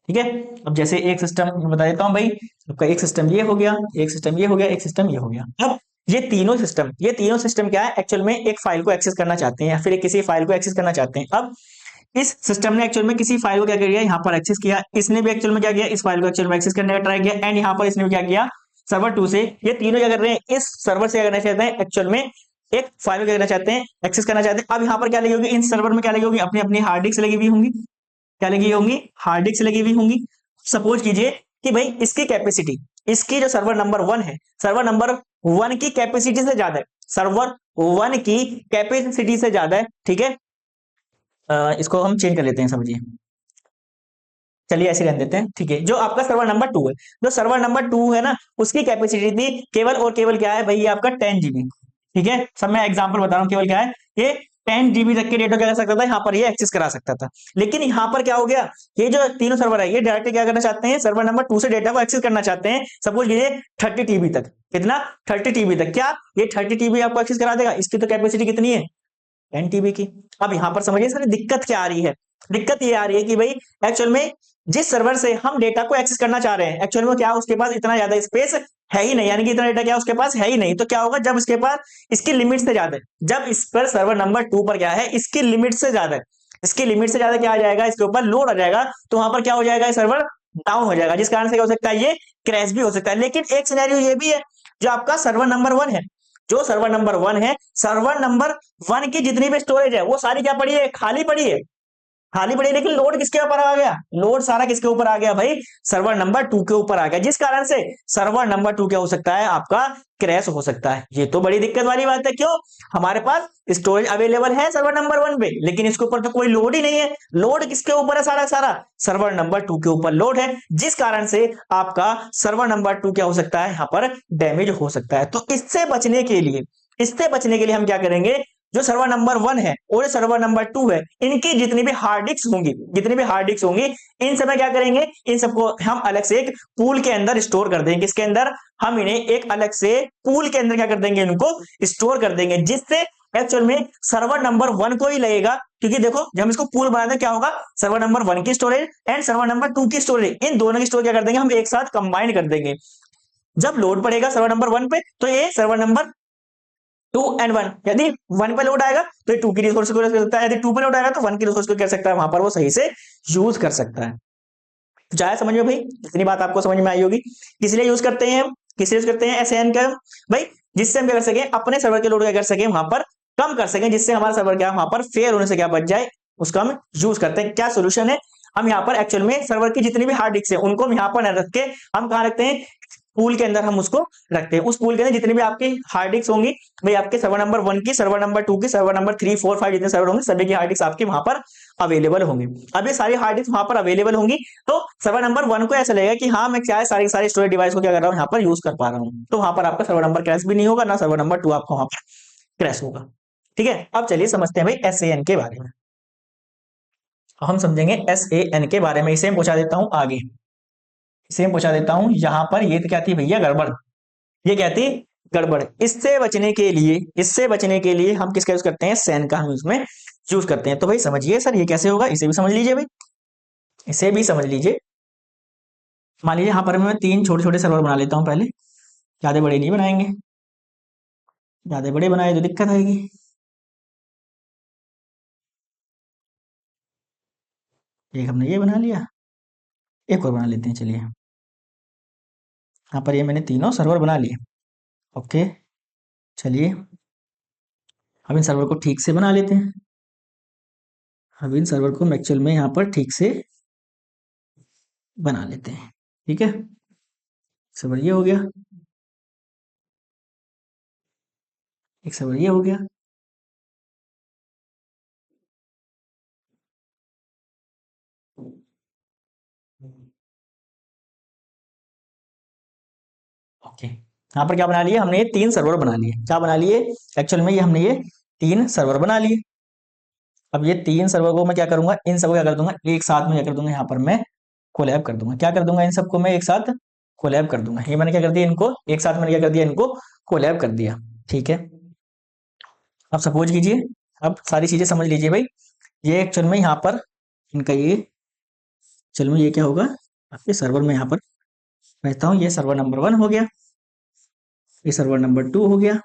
ठीक है, अब जैसे एक सिस्टम बता देता हूं भाई, आपका एक सिस्टम ये हो गया, एक सिस्टम ये हो गया, एक सिस्टम ये हो गया। अब ये तीनों सिस्टम क्या है, एक्चुअल में एक फाइल को एक्सेस करना चाहते हैं या फिर किसी फाइल को एक्सेस करना चाहते हैं। अब इस सिस्टम ने एक्चुअल में किसी फाइल को क्या किया, यहाँ पर एक्सेस किया, इसने भी एक्चुअल में क्या किया, इस फाइल को एक्चुअल में एक्सेस करने का ट्राई किया, एंड यहाँ पर इसने भी क्या किया, सर्वर टू से, ये तीनों क्या कर रहे हैं, इस सर्वर से क्या करना चाहते हैं, एक्चुअल में एक फाइल को क्या करना चाहते हैं, एक्सेस करना चाहते हैं। अब यहाँ पर क्या लगी होगी, इन सर्वर में क्या लगी होगी, अपनी अपनी हार्ड डिस्क लगी हुई होंगी, क्या लगी होंगी, हार्ड डिस्क लगी हुई होंगी। सपोज कीजिए कि भाई इसकी कैपेसिटी, इसकी जो सर्वर नंबर वन है, सर्वर नंबर वन की कैपेसिटी से ज्यादा है, सर्वर वन की कैपेसिटी से ज्यादा है, ठीक है। इसको हम चेंज कर लेते हैं, समझिए, चलिए ऐसे रहने देते हैं, ठीक है। जो आपका सर्वर नंबर टू है, जो सर्वर नंबर टू है ना, उसकी कैपेसिटी थी केवल और केवल क्या है भाई, ये आपका 10 GB, ठीक है। सब मैं एग्जांपल बता रहा हूँ, केवल क्या है, ये 10 GB तक के डेटा क्या कर सकता था, यहाँ पर ये एक्सेस करा सकता था। लेकिन यहाँ पर क्या हो गया, ये जो तीनों सर्वर है ये डायरेक्टली क्या करना चाहते हैं, सर्वर नंबर टू से डेटा को एक्सेस करना चाहते हैं। सपोज कीजिए 30 TB तक, कितना, 30 TB तक, क्या ये 30 TB आपको एक्सेस करा देगा, इसकी तो कैपेसिटी कितनी है, 10 TB की। अब यहां पर समझिए सर दिक्कत क्या आ रही है, दिक्कत ये आ रही है कि भाई एक्चुअल में जिस सर्वर से हम डेटा को एक्सेस करना चाह रहे हैं, एक्चुअल में क्या उसके पास इतना ज्यादा स्पेस है ही नहीं, यानी कि इतना डेटा क्या उसके पास है ही नहीं। तो क्या होगा, जब इसके पास इसकी लिमिट से ज्यादा है, जब इस पर सर्वर नंबर टू पर क्या है, इसकी लिमिट से ज्यादा है, इसकी लिमिट से ज्यादा क्या आ जाएगा, इसके ऊपर लोड आ जाएगा, तो वहां पर क्या हो जाएगा, सर्वर डाउन हो जाएगा, जिस कारण से क्या हो सकता है, ये क्रैश भी हो सकता है। लेकिन एक सिनेरियो ये भी है, जो आपका सर्वर नंबर वन है, जो सर्वर नंबर वन है, सर्वर नंबर वन की जितनी भी स्टोरेज है वो सारी क्या पड़ी है, खाली पड़ी है, खाली पड़ी है। लेकिन लोड किसके ऊपर आ गया, लोड सारा किसके ऊपर आ गया भाई, सर्वर नंबर टू के ऊपर आ गया, जिस कारण से सर्वर नंबर टू क्या हो सकता है, आपका क्रैश हो सकता है। ये तो बड़ी दिक्कत वाली बात है। क्यों, हमारे पास स्टोरेज अवेलेबल है सर्वर नंबर वन पे, लेकिन इसके ऊपर तो कोई लोड ही नहीं है। लोड किसके ऊपर है, सारा सारा सर्वर नंबर टू के ऊपर लोड है, जिस कारण से आपका सर्वर नंबर टू क्या हो सकता है, यहाँ पर डैमेज हो सकता है। तो इससे बचने के लिए हम क्या करेंगे, जो सर्वर नंबर वन है और जो सर्वर नंबर टू है, इनकी जितनी भी हार्ड डिस्क होंगी, इन सब में क्या करेंगे, इन सबको हम अलग से एक पूल के अंदर स्टोर कर देंगे। किसके अंदर, हम इन्हें एक अलग से पूल के अंदर क्या कर देंगे, इनको स्टोर कर देंगे, जिससे एक्चुअल में सर्वर नंबर 1 को ही लगेगा, क्योंकि देखो जब हम इसको पूल बनाते हैं क्या होगा, सर्वर नंबर 1 की स्टोरेज एंड सर्वर नंबर 2 की स्टोरेज, इन दोनों की स्टोरेज क्या कर देंगे हम एक साथ कंबाइन कर देंगे। जब लोड पड़ेगा सर्वर नंबर 1 पे तो ये सर्वर नंबर 2 एंड 1, यदि 1 पे लोड आएगा तो ये 2 की रिसोर्स को कर सकता है, यदि 2 पे लोड आएगा तो 1 की रिसोर्स को कर सकता है, वहां पर वो सही से यूज कर सकता है। तो चाहे समझ में भाई, इतनी बात आपको समझ में आई होगी। किस लिए यूज करते हैं हम, किस लिए यूज करते हैं एसएएन का भाई, जिससे हम क्या कर सके, अपने सर्वर के लोड क्या कर सके वहां पर कम कर सके, जिससे हमारा सर्वर क्या वहां पर फेयर होने से क्या बच जाए, उसका हम यूज करते हैं। क्या सोल्यूशन है, हम यहाँ पर एक्चुअल में सर्वर की जितनी भी हार्ड डिस्क है उनको हम यहाँ पर न रख के हम कहाँ रखते हैं, पूल के अंदर हम उसको रखते हैं। उस पूल के अंदर जितनी भी आपकी हार्ड डिस्क होंगी भाई, आपके सर्वर नंबर 1 की, सर्वर नंबर 2 की, सर्वर नंबर 3 4 5 जितने सर्वर होंगे सभी की हार्ड डिस्क आपके वहां पर अवेलेबल होंगी। अब ये सारी हार्ड डिस्क वहां पर अवेलेबल होंगी तो सर्वर नंबर 1 को ऐसा लगेगा कि हाँ मैं क्या है सारी सारी स्टोरेज डिवाइस को क्या कर रहा हूँ यहाँ पर यूज कर पा रहा हूँ, तो वहां पर आपका सर्वर नंबर क्रैश भी नहीं होगा, ना सर्वर नंबर 2 आपका वहां पर क्रैश होगा। ठीक है, अब चलिए समझते हैं भाई एसएएन के बारे में। हम समझेंगे एसएएन के बारे में, इसे पूछा देता हूं आगे, इसे पूछा देता हूं यहां पर, ये तो क्या थी भैया गड़बड़, ये क्या थी गड़बड़। इससे बचने के लिए, इससे बचने के लिए हम किसका यूज करते हैं, सैन का हम इसमें यूज करते हैं। तो भाई समझिए सर ये कैसे होगा, इसे भी समझ लीजिए भाई, इसे भी समझ लीजिए। मान लीजिए यहाँ पर मैं 3 छोटे छोटे सर्वर बना लेता हूँ पहले, ज्यादा बड़े नहीं बनाएंगे, ज्यादा बड़े बनाए तो दिक्कत आएगी। एक हमने ये बना लिया, एक और बना लेते हैं, चलिए यहाँ पर ये मैंने तीनों सर्वर बना लिए। ओके चलिए अब इन सर्वर को ठीक से बना लेते हैं, अब इन सर्वर को एक्चुअल में यहाँ पर ठीक से बना लेते हैं। ठीक है, सर्वर ये हो गया, एक सर्वर ये हो गया, ओके यहाँ पर क्या बना लिए हमने, ये 3 सर्वर बना लिए। क्या बना लिए एक्चुअल में, ये हमने ये 3 सर्वर बना लिए। अब ये 3 सर्वर को मैं क्या करूंगा, इन सबको क्या कर दूंगा एक साथ में क्या कर दूंगा, यहाँ पर मैं कोलैब कर दूंगा। क्या कर दूंगा, इन सबको मैं एक साथ कोलैब कर दूंगा। ये मैंने क्या कर दिया, इनको एक साथ मैंने क्या कर दिया, इनको कोलैब कर दिया। ठीक है, अब सपोज कीजिए, अब सारी चीजें समझ लीजिए भाई, ये एक्चुअल में यहाँ पर इनका ये, चल में ये क्या होगा आपके सर्वर में, यहाँ पर कहता हूँ ये सर्वर नंबर 1 हो गया, ये सर्वर नंबर 2 हो गया,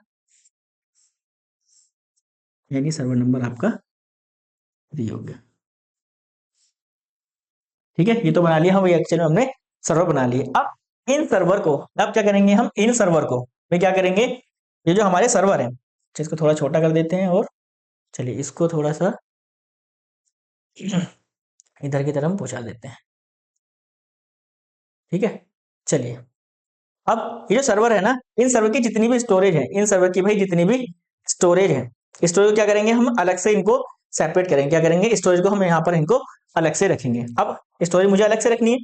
यानी सर्वर नंबर आपका 3 हो गया। ठीक है, ये तो बना लिया हम, एक्चुअल में हमने सर्वर बना लिए। अब इन सर्वर को, अब क्या करेंगे हम, इन सर्वर को वे क्या करेंगे, ये जो हमारे सर्वर है, इसको थोड़ा छोटा कर देते हैं, और चलिए इसको थोड़ा सा इधर की तरफ पहुंचा देते हैं। ठीक है, चलिए अब ये जो सर्वर है ना, इन सर्वर की जितनी भी स्टोरेज है, इन सर्वर की भाई जितनी भी स्टोरेज है, स्टोरेज क्या करेंगे हम अलग से इनको सेपरेट करेंगे। क्या करेंगे, स्टोरेज को हम यहाँ पर इनको अलग से रखेंगे। अब स्टोरेज मुझे अलग से रखनी है,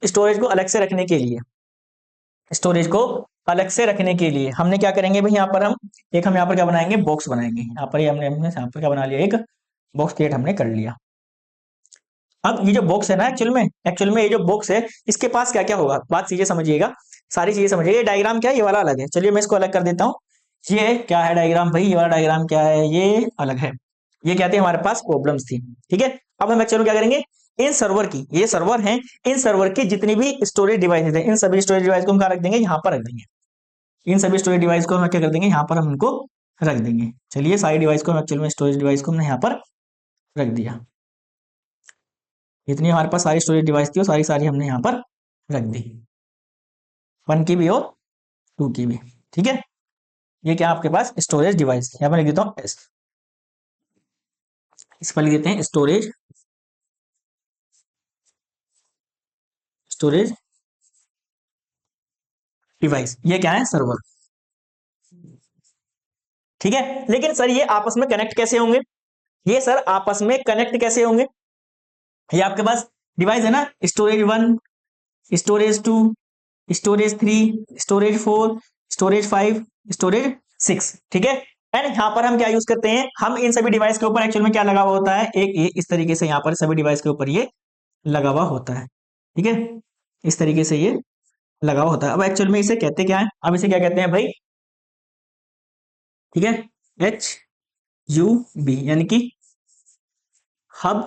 स्टोरेज को अलग से रखने के लिए, स्टोरेज को अलग से रखने के लिए हमने क्या करेंगे भाई, यहाँ पर हम एक, हम यहाँ पर क्या बनाएंगे, बॉक्स बनाएंगे। यहाँ पर हमने हमने यहाँ पर क्या बना लिया, एक बॉक्स क्रिएट हमने कर लिया। अब ये जो बॉक्स है ना, एक्चुअल में ये जो बॉक्स है इसके पास क्या क्या होगा, बात चीजें समझिएगा, सारी चीजें समझिएगा। ये डायग्राम क्या है, ये वाला अलग है, चलिए मैं इसको अलग कर देता हूँ। ये क्या है डायग्राम भाई, ये वाला डायग्राम क्या है, ये अलग है। ये क्या थे, हमारे पास प्रॉब्लम्स थी। ठीक है, अब हम एक्चुअली क्या करेंगे, इन सर्वर की, ये सर्वर हैं, इन सर्वर की जितनी भी स्टोरेज डिवाइसेज हैं, इन सभी स्टोरेज डिवाइस को हम कहाँ रख देंगे, यहाँ पर रख देंगे। इन सभी स्टोरेज डिवाइस को हम क्या कर देंगे, यहाँ पर हम इनको रख देंगे। चलिए सारी डिवाइस को हम एक्चुअल में, स्टोरेज डिवाइस को हमने यहाँ पर रख दिया। जितनी हमारे पास सारी स्टोरेज डिवाइस थी वो सारी सारी हमने यहाँ पर रख दी, 1 की भी और 2 की भी। ठीक है, ये क्या आपके पास स्टोरेज डिवाइस, यहाँ पर लिख देता हूँ एस, इस पर लिख देते हैं स्टोरेज, स्टोरेज डिवाइस, ये क्या है सर्वर। ठीक है, लेकिन सर ये आपस में कनेक्ट कैसे होंगे, ये सर आपस में कनेक्ट कैसे होंगे, ये आपके पास डिवाइस है ना, storage 1, storage 2, storage 3, storage 4, storage 5, storage 6। ठीक है, एंड यहाँ पर हम क्या यूज करते हैं, हम इन सभी डिवाइस के ऊपर एक्चुअल में क्या लगा हुआ होता है, एक ये इस तरीके से यहाँ पर सभी डिवाइस के ऊपर ये लगा हुआ होता है। ठीक है, इस तरीके से ये लगा हुआ होता है। अब एक्चुअल में इसे कहते क्या है, अब इसे क्या कहते हैं भाई, ठीक है, एच यूबी यानी कि हब,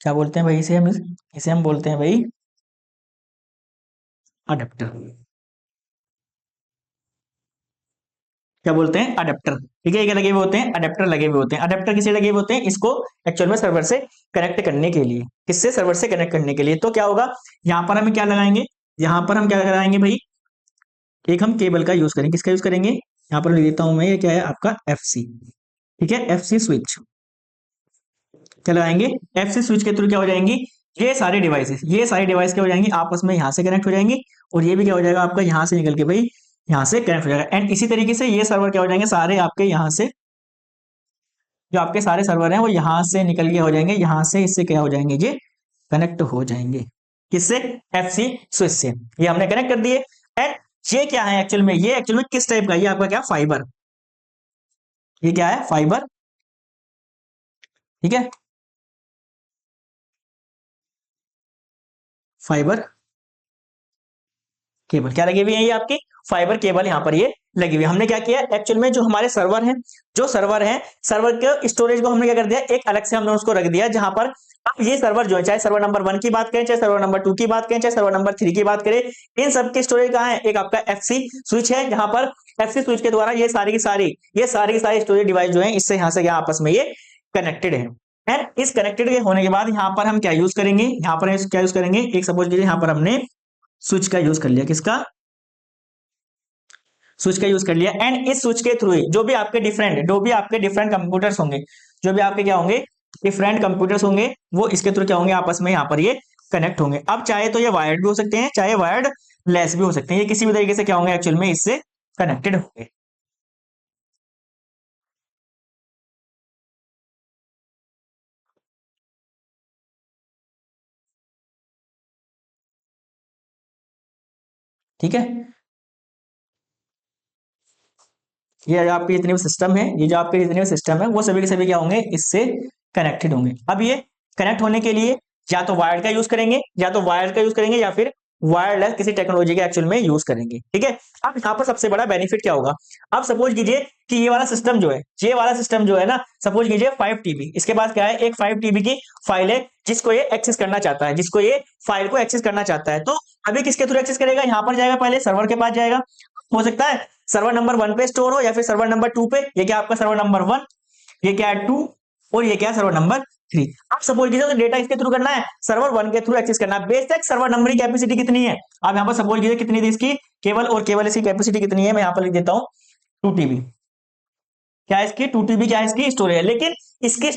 क्या बोलते हैं भाई इसे हम बोलते हैं भाई अडेप्टर। क्या बोलते हैं अडेप्टर। ठीक है, ये क्या लगे हुए होते हैं, अडेप्टर लगे हुए होते हैं। अडेप्टर किसे लगे हुए होते हैं, इसको एक्चुअल में सर्वर से कनेक्ट करने के लिए, किससे, सर्वर से कनेक्ट करने के लिए। तो क्या होगा, यहाँ पर हम क्या लगाएंगे, यहाँ पर हम क्या लगाएंगे भाई, एक हम केबल का यूज करेंगे। किसका यूज करेंगे, यहाँ पर लिख देता हूं मैं, ये क्या है आपका एफ सी। ठीक है, एफ सी स्विच क्या लगाएंगे, एफ सी स्विच के थ्रू क्या हो जाएंगी, ये सारे डिवाइस क्या हो जाएंगी, आपस में यहाँ से कनेक्ट हो जाएंगी, और ये भी क्या हो जाएगा आपका यहाँ से निकल के भाई यहाँ से कनेक्ट हो जाएगा। एंड इसी तरीके से ये सर्वर क्या हो जाएंगे, सारे आपके यहाँ से, जो आपके सारे सर्वर हैं वो यहाँ से निकल के हो जाएंगे, यहाँ से इससे क्या हो जाएंगे, ये कनेक्ट हो जाएंगे। किससे, एफ सी स्विच से। ये हमने कनेक्ट कर दिए। एंड ये क्या है एक्चुअल में, ये एक्चुअल में किस टाइप का, ये आपका क्या, फाइबर। ये क्या है, फाइबर। ठीक है, फाइबर केबल क्या लगी हुई है, ये आपकी फाइबर केबल यहाँ पर ये लगी हुई है। हमने क्या किया एक्चुअल में, जो हमारे सर्वर हैं, सर्वर के स्टोरेज को हमने क्या कर दिया, एक अलग से हमने उसको रख दिया, जहां पर अब ये सर्वर जो है, चाहे सर्वर नंबर 1 की बात करें, चाहे सर्वर नंबर 2 की बात करें, चाहे सर्वर नंबर 3 की बात करें, इन सबके स्टोरेज कहाँ है, एक आपका एफसी स्विच है, जहां पर एफसी स्विच के द्वारा ये सारी की सारी स्टोरेज डिवाइस जो है, इससे यहाँ से क्या आपस में ये कनेक्टेड है। एंड इस कनेक्टेड के होने के बाद यहाँ पर हम क्या यूज करेंगे, यहाँ पर क्या यूज करेंगे, एक सपोज कीजिए यहाँ पर हमने स्विच का यूज कर लिया, किसका, स्विच का यूज कर लिया। एंड इस स्विच के थ्रू ही जो भी आपके डिफरेंट कंप्यूटर्स होंगे, जो भी आपके क्या होंगे, डिफरेंट कंप्यूटर्स होंगे, वो इसके थ्रू क्या होंगे, आपस में यहाँ पर ये कनेक्ट होंगे। अब चाहे तो ये वायर्ड भी हो सकते हैं, चाहे वायर्ड लेस भी हो सकते हैं, ये किसी भी तरीके से क्या होंगे, एक्चुअल में इससे कनेक्टेड होंगे। ठीक है, ये जो आपके जितने भी सिस्टम है, ये जो आपके जितने भी सिस्टम है, वो सभी के सभी क्या होंगे, इससे कनेक्टेड होंगे। अब ये कनेक्ट होने के लिए या तो वायर का यूज करेंगे, या फिर वायरलेस किसी टेक्नोलॉजी के एक्चुअल में यूज करेंगे। ठीक है, अब यहाँ पर सबसे बड़ा बेनिफिट क्या होगा, अब सपोज कीजिए कि ये वाला सिस्टम जो है ना, सपोज कीजिए 5 TB, इसके पास क्या है, एक 5 TB की फाइल है, जिसको ये एक्सेस करना चाहता है, जिसको ये फाइल को एक्सेस करना चाहता है। तो अभी किसके थ्रू एक्सेस करेगा, यहाँ पर जाएगा, पहले सर्वर के पास जाएगा, हो सकता है सर्वर नंबर 1 पे स्टोर हो, या फिर सर्वर नंबर 2 पे। ये क्या आपका सर्वर नंबर 1, ये क्या है 2, और ये क्या है सर्वर नंबर 3। आप सपोज कीजिए तो डेटा इसके थ्रू करना है, सर्वर 1 के थ्रू एक्सेस करना है। बेशक सर्वर नंबर की कैपेसिटी कितनी है, आप यहाँ पर सपोज कीजिए कितनी थी इसकी, केवल इसकी कैपेसिटी कितनी है, मैं यहाँ पर लिख देता हूँ 2 TB। क्या है इसकी, 2 TB क्या है इसकी स्टोरेज है। लेकिन इसकी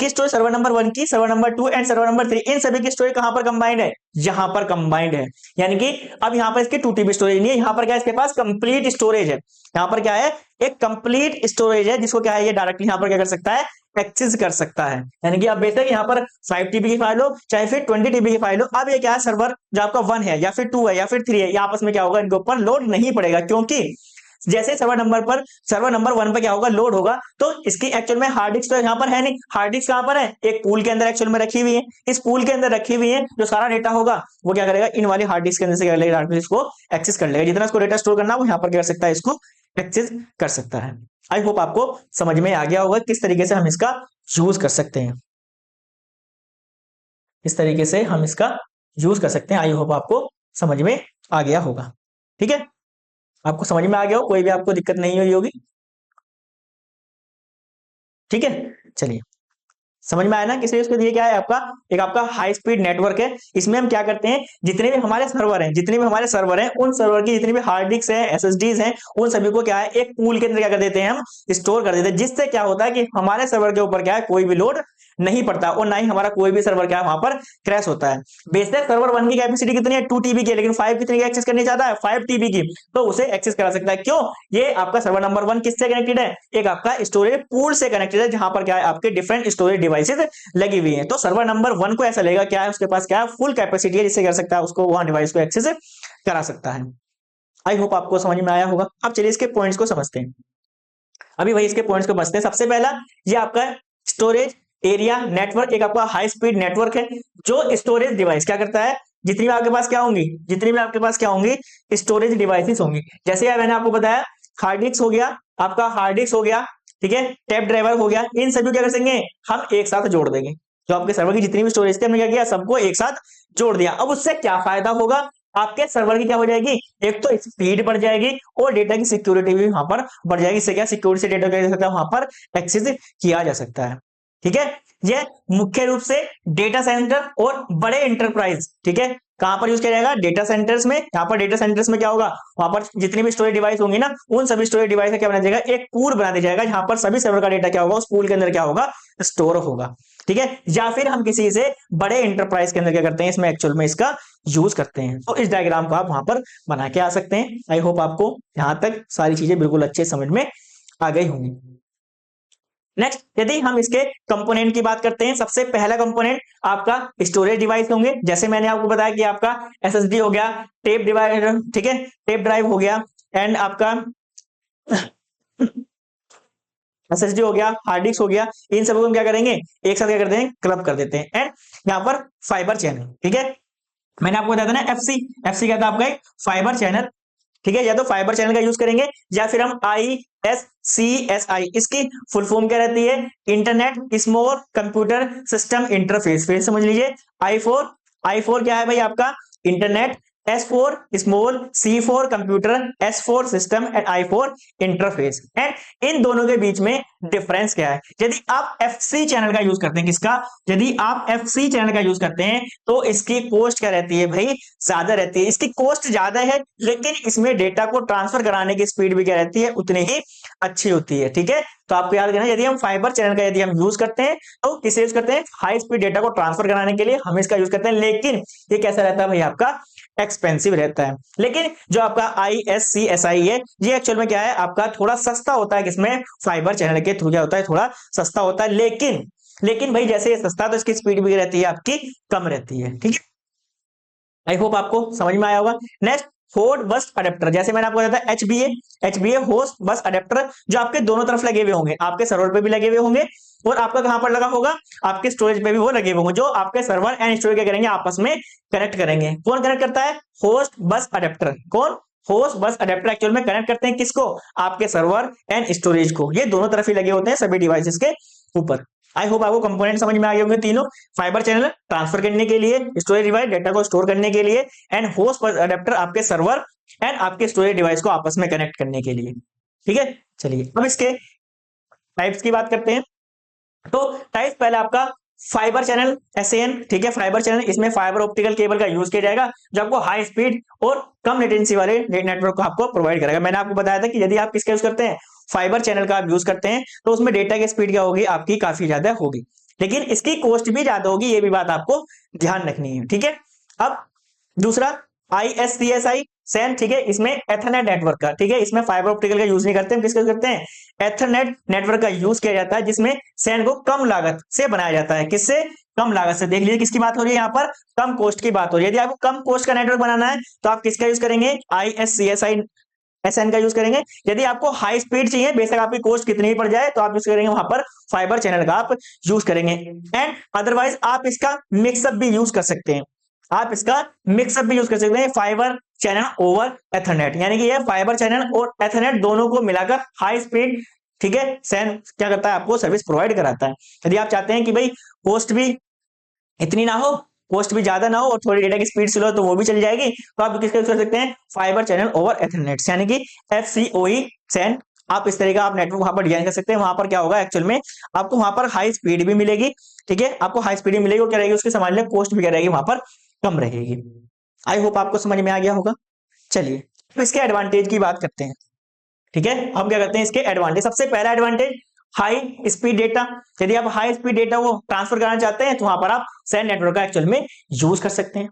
स्टोरेज सर्वर नंबर 1 की, server number 2 and server number 3, इन सभी की स्टोरेज कहां पर कंबाइंड है, यहां पर कंबाइंड है। यानी कि अब यहां पर इसकी 2 TB स्टोरेज नहीं है, यहां पर क्या है, इसके पास कंप्लीट स्टोरेज है। यहां पर क्या है, एक कंप्लीट स्टोरेज है, जिसको क्या है, ये डायरेक्टली यहां पर क्या कर सकता है, एक्सेस कर सकता है। यानी कि अब बेशक यहाँ पर 5 TB की फाइल हो, चाहे फिर 20 TB की फाइल हो, अब ये क्या है, सर्वर जो आपका 1 है, या फिर 2 है, या फिर 3 है, ये आपस में क्या होगा, इनके ऊपर लोड नहीं पड़ेगा। क्योंकि जैसे सर्वर नंबर 1 पर क्या होगा, लोड होगा, तो इसकी एक्चुअल में हार्ड डिस्क तो यहाँ पर है नहीं, हार्ड डिस्क कहाँ पर है, एक पूल के अंदर एक्चुअल में रखी हुई है। इस पूल के अंदर रखी हुई है, जो सारा डेटा होगा वो क्या करेगा, इन वाली हार्ड डिस्क के अंदर से क्या करेगा, हार्ड डिस्क को एक्सेस कर लेगा। जितना इसको डेटा स्टोर करना वो यहाँ पर क्या कर सकता है, इसको एक्सेस कर सकता है। आई होप आपको समझ में आ गया होगा किस तरीके से हम इसका यूज कर सकते हैं, इस तरीके से हम इसका यूज कर सकते हैं। आई होप आपको समझ में आ गया होगा। ठीक है, आपको समझ में आ गया हो, कोई भी आपको दिक्कत नहीं हुई होगी। ठीक है, चलिए, समझ में आया ना किस उसके लिए क्या है आपका, एक आपका हाई स्पीड नेटवर्क है। इसमें हम क्या करते हैं, जितने भी हमारे सर्वर हैं, उन सर्वर की जितनी भी हार्ड डिस्क है, एसएसडीज हैं, उन सभी को क्या है, एक पूल के अंदर क्या कर देते हैं, हम स्टोर कर देते हैं। जिससे क्या होता है कि हमारे सर्वर के ऊपर क्या है, कोई भी लोड नहीं पड़ता, और ना ही हमारा कोई भी सर्वर क्या है वहां पर क्रैश होता है। बेशक सर्वर 1 की कैपेसिटी कितनी है, 2 TB की, लेकिन 5 कितनी की एक्सेस करनी चाहता है, 5 TB की, तो उसे एक्सेस करा सकता है। क्यों, ये आपका सर्वर नंबर 1 किससे कनेक्टेड है, एक आपका स्टोरेज पूल से कनेक्टेड है, जहां पर क्या है, आपके डिफरेंट स्टोरेज डिवाइसेज लगी हुई है। तो सर्वर नंबर 1 को ऐसा लेगा, क्या है उसके पास, क्या है, फुल कैपेसिटी है, जिससे कर सकता है, उसको वहां डिवाइस को एक्सेस करा सकता है। आई होप आपको समझ में आया होगा। अब चलिए इसके पॉइंट्स को समझते हैं। अभी वही इसके पॉइंट्स को समझते हैं। सबसे पहला, ये आपका स्टोरेज एरिया नेटवर्क एक आपका हाई स्पीड नेटवर्क है, जो स्टोरेज डिवाइस क्या करता है, जितनी भी आपके पास क्या होंगी, जितनी भी आपके पास क्या होंगी, स्टोरेज डिवाइसेस होंगी। जैसे मैंने आपको बताया हार्ड डिस्क हो गया, आपका हार्ड डिस्क हो गया, ठीक है, टेप ड्राइवर हो गया, इन सभी क्या कर सकेंगे हम एक साथ जोड़ देंगे। जो आपके सर्वर की जितनी भी स्टोरेज थी हमने क्या किया, सबको एक साथ जोड़ दिया। अब उससे क्या फायदा होगा, आपके सर्वर की क्या हो जाएगी, एक तो स्पीड बढ़ जाएगी और डेटा की सिक्योरिटी भी वहां पर बढ़ जाएगी। इससे क्या सिक्योरिटी से डेटा क्या जा सकता है, वहां पर एक्सेस किया जा सकता है। ठीक है, ये मुख्य रूप से डेटा सेंटर और बड़े एंटरप्राइज, ठीक है, कहां पर यूज किया जाएगा, डेटा सेंटर्स में। यहाँ पर डेटा सेंटर्स में क्या होगा, वहां पर जितनी भी स्टोरेज डिवाइस होंगी ना, उन सभी स्टोरेज डिवाइस का क्या बना जाएगा, एक पूल बना दिया जाएगा, जहां पर सभी सर्वर का डेटा क्या होगा, उस पूल के अंदर क्या होगा, स्टोर होगा। ठीक है, या फिर हम किसी से बड़े एंटरप्राइज के अंदर क्या करते हैं, इसमें एक्चुअल में इसका यूज करते हैं। तो इस डायग्राम को आप वहां पर बना के आ सकते हैं। आई होप आपको यहां तक सारी चीजें बिल्कुल अच्छे समझ में आ गई होंगी। नेक्स्ट, यदि हम इसके कंपोनेंट की बात करते हैं, सबसे पहला कंपोनेंट आपका स्टोरेज डिवाइस होंगे। जैसे मैंने आपको बताया कि आपका एसएसडी हो गया, टेप डिवाइस, ठीक है, टेप ड्राइव हो गया, एंड आपका एसएसडी हो गया, हार्ड डिस्क हो गया, इन सबको हम क्या करेंगे, एक साथ क्या करते हैं, क्लब कर देते हैं। एंड यहाँ पर फाइबर चैनल, ठीक है, मैंने आपको बताया था ना एफसी, एफसी क्या था आपका एक फाइबर चैनल। ठीक है, या तो फाइबर चैनल का यूज करेंगे या फिर हम ISCSI, इसकी फुल फॉर्म क्या रहती है, internet small computer system interface. फिर समझ लीजिए, आई4 क्या है भाई आपका internet, S4 small, C4 computer, S4 system and I4 interface. And in दोनों के बीच में डिफरेंस क्या है, यदि आप FC चैनल का यूज करते हैं, किसका, यदि आप FC चैनल का यूज करते हैं तो इसकी कॉस्ट क्या रहती है भाई, ज्यादा रहती है। इसकी कॉस्ट ज्यादा है, लेकिन इसमें डेटा को ट्रांसफर कराने की स्पीड भी क्या रहती है, उतनी ही अच्छी होती है। ठीक है, तो आपको याद रखना, यदि हम फाइबर चैनल का यदि हम यूज करते हैं तो किसे यूज करते हैं, हाई स्पीड डेटा को ट्रांसफर कराने के लिए हम इसका यूज करते हैं। लेकिन ये कैसा रहता है भाई आपका, एक्सपेंसिव रहता है। लेकिन जो आपका ISCSI है, ये एक्चुअल में क्या है आपका, थोड़ा सस्ता होता है। किसमें, फाइबर चैनल के थ्रू क्या होता है, थोड़ा सस्ता होता है। लेकिन भाई जैसे ये सस्ता, तो इसकी स्पीड भी रहती है आपकी कम रहती है। ठीक है, आई होप आपको समझ में आया होगा। नेक्स्ट, होस्ट बस अडेप्टर, जैसे मैंने आपको बताया HBA होस्ट बस अडेप्टर, जो आपके दोनों तरफ लगे हुए होंगे, आपके सर्वर पे भी लगे हुए होंगे और आपका कहां पर लगा होगा, आपके स्टोरेज पे भी वो लगे हुए होंगे, जो आपके सर्वर एंड स्टोरेज क्या करेंगे, आपस में कनेक्ट करेंगे। कौन कनेक्ट करता है, होस्ट बस अडेप्टर। कौन, होस्ट बस अडेप्टर एक्चुअल में कनेक्ट करते हैं किसको, आपके सर्वर एंड स्टोरेज को। ये दोनों तरफ ही लगे होते हैं सभी डिवाइसेस के ऊपर। आई होप आपको कंपोनेंट समझ में आ गए होंगे तीनों, फाइबर चैनल ट्रांसफर करने के लिए, स्टोरेज डिवाइस डेटा को स्टोर करने के लिए, एंड होस्ट बस अडेप्टर आपके सर्वर एंड आपके स्टोरेज डिवाइस को आपस में कनेक्ट करने के लिए। ठीक है, चलिए अब इसके टाइप्स की बात करते हैं। तो टाइप पहले आपका फाइबर चैनल SAN, ठीक है, फाइबर चैनल, इसमें फाइबर ऑप्टिकल केबल का यूज किया जाएगा, जो आपको हाई स्पीड और कम लेटेंसी वाले नेटवर्क को आपको प्रोवाइड करेगा। मैंने आपको बताया था कि यदि आप किसका यूज करते हैं, फाइबर चैनल का आप यूज करते हैं, तो उसमें डेटा की स्पीड क्या होगी, आपकी काफी ज्यादा होगी, लेकिन इसकी कॉस्ट भी ज्यादा होगी, ये भी बात आपको ध्यान रखनी है। ठीक है, अब दूसरा ISCSI सैन, ठीक है, इसमें एथरनेट नेटवर्क का, ठीक है, इसमें फाइबर ऑप्टिकल का यूज नहीं करते हैं, किसका करते हैं, एथरनेट नेटवर्क का यूज किया जाता है, जिसमें सैन को कम लागत से बनाया जाता है। किससे, कम लागत से। देख लीजिए किसकी बात हो रही है, यहाँ पर कम कॉस्ट की बात हो रही है। यदि आपको कम कॉस्ट का नेटवर्क बनाना है तो आप किसका यूज करेंगे, ISCSI SN का यूज करेंगे। यदि आपको हाई स्पीड चाहिए, बेशक आपकी कॉस्ट कितनी ही पड़ जाए, तो आप यूज करेंगे वहां पर फाइबर चैनल का आप यूज करेंगे। एंड अदरवाइज आप इसका मिक्सअप भी यूज कर सकते हैं, आप इसका मिक्सअप भी यूज कर सकते हैं, फाइबर चैनल ओवर एथरनेट, यानी कि ये फाइबर चैनल और एथरनेट दोनों को मिलाकर हाई स्पीड, ठीक है, सैन क्या करता है, आपको सर्विस प्रोवाइड कराता है। यदि आप चाहते हैं कि भाई कॉस्ट भी इतनी ना हो, कॉस्ट भी ज्यादा ना हो और थोड़ी डेटा की स्पीड स्लो, तो वो भी चल जाएगी, तो आप किसका यूज कर सकते हैं, फाइबर चैनल ओवर एथरनेट, यानी कि FCOE सैन। आप इस तरह का आप नेटवर्क वहां पर डिजाइन कर सकते हैं। वहां पर क्या होगा, एक्चुअल में आपको वहां पर हाई स्पीड भी मिलेगी, ठीक है, आपको हाई स्पीड भी मिलेगी और क्या रहेगी, उसकी समझ लें कॉस्ट भी क्या रहेगी, वहां पर कम रहेगी। आई होप आपको समझ में आ गया होगा। चलिए तो इसके एडवांटेज की बात करते हैं। ठीक है, हम क्या करते हैं, इसके एडवांटेज, सबसे पहला एडवांटेज हाई स्पीड डेटा। यदि आप हाई स्पीड डेटा को ट्रांसफर करना चाहते हैं तो वहां पर आप सैन नेटवर्क का एक्चुअल में यूज कर सकते हैं।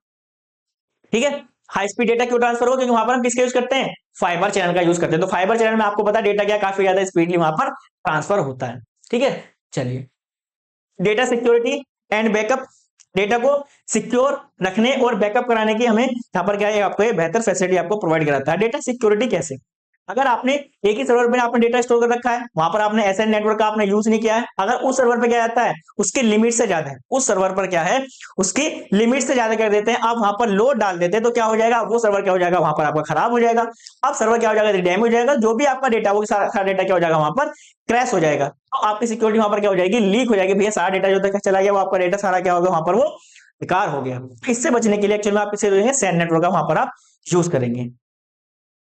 ठीक है, हाई स्पीड डेटा क्यों ट्रांसफर हो, क्योंकि वहां पर हम किसका यूज करते हैं, फाइबर चैनल का यूज करते हैं। तो फाइबर चैनल में आपको पता डेटा क्या काफी ज्यादा स्पीडली वहां पर ट्रांसफर होता है। ठीक है, चलिए data security and backup, data को सिक्योर रखने और बैकअप कराने की हमें यहाँ पर क्या है, आपको बेहतर फैसिलिटी आपको प्रोवाइड कराता है। डेटा सिक्योरिटी कैसे, अगर आपने एक ही सर्वर पे आपने डेटा स्टोर कर रखा है, वहां पर आपने एसएन नेटवर्क का आपने यूज नहीं किया है, अगर उस सर्वर पे क्या आता है उसकी लिमिट से ज्यादा है, उस सर्वर पर क्या है उसकी लिमिट से ज्यादा कर देते हैं, आप वहां पर लोड डाल देते हैं, तो क्या हो जाएगा वो सर्वर क्या हो जाएगा वहां पर आपका खराब हो जाएगा। अब सर्वर क्या हो जाएगा डैमेज हो जाएगा, जो भी आपका डेटा वो सारा डेटा क्या हो जाएगा वहां पर क्रैश हो जाएगा, तो आपकी सिक्योरिटी वहां पर क्या हो जाएगी लीक हो जाएगी, भैया सारा डेटा जो तक चला गया वो आपका डेटा सारा क्या होगा वहां पर वो बेकार हो गया। इससे बचने के लिए एक्चुअली में आप इसे सैन नेटवर्क का वहां पर आप यूज करेंगे।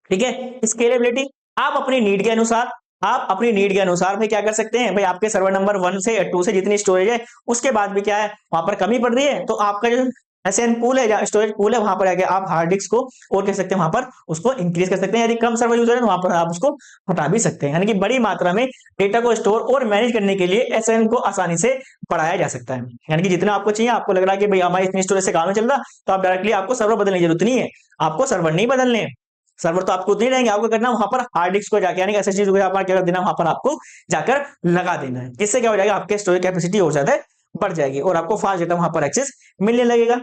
ठीक है, स्केलेबिलिटी आप अपनी नीड के अनुसार, आप अपनी नीड के अनुसार भाई क्या कर सकते हैं, भाई आपके सर्वर नंबर 1 से 2 से जितनी स्टोरेज है उसके बाद भी क्या है वहां पर कमी पड़ रही है, तो आपका जो एसएन पूल है या स्टोरेज पूल है वहां पर आके आप हार्ड डिस्क को और कह सकते हैं वहां पर उसको इंक्रीज कर सकते हैं, यदि कम सर्वर यूजर है तो वहां पर आप उसको हटा भी सकते हैं, यानी कि बड़ी मात्रा में डेटा को स्टोर और मैनेज करने के लिए एसएन को आसानी से बढ़ाया जा सकता है। यानी कि जितना आपको चाहिए, आपको लग रहा है कि भाई हमारे इतनी स्टोरेज से काम नहीं चल रहा, तो आप डायरेक्टली आपको सर्वर बदलने की जरूरत नहीं है, आपको सर्वर नहीं बदलने, सर्वर तो आपको नहीं रहेंगे, आपको करना वहां पर हार्ड डिस्क को जाके यानी कि एसएसडी को क्या कर देना वहां पर आपको जाकर लगा देना है। इससे क्या हो जाएगा आपके स्टोरेज कैपेसिटी और ज्यादा बढ़ जाएगी और आपको फास्ट डेटा वहां पर एक्सेस मिलने लगेगा।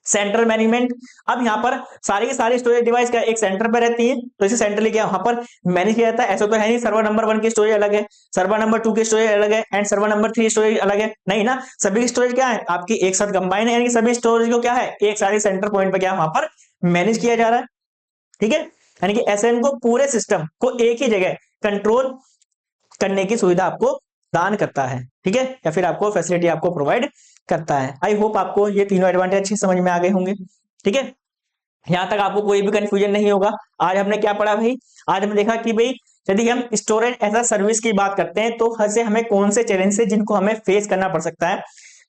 सेंट्रल मैनेजमेंट, अब यहाँ पर सारी की सारी स्टोरेज डिवाइस का एक सेंटर पर रहती है, तो इसे सेंट्रली क्या वहां पर मैनेज किया जाता है। ऐसा तो है नहीं सर्वर नंबर 1 की स्टोरेज अलग है, सर्वर नंबर 2 की स्टोरेज अलग है एंड सर्वर नंबर 3 स्टोरेज अलग है, नहीं ना, सभी की स्टोरेज क्या है आपकी एक साथ कंबाइन है, यानी कि सभी स्टोरेज को क्या है एक सारे सेंटर पॉइंट पर क्या वहां पर मैनेज किया जा रहा है। ठीक है, यानी कि एसएन को पूरे सिस्टम को एक ही जगह कंट्रोल करने की सुविधा आपको दान करता है। ठीक है, या फिर आपको फैसिलिटी आपको प्रोवाइड करता है। आई होप आपको ये तीनों एडवांटेज अच्छे समझ में आ गए होंगे। ठीक है, यहां तक आपको कोई भी कंफ्यूजन नहीं होगा। आज हमने क्या पढ़ा भाई, आज हमने देखा कि भाई यदि हम स्टोरेज एज अ सर्विस की बात करते हैं तो हर से हमें कौन से चैलेंज है जिनको हमें फेस करना पड़ सकता है।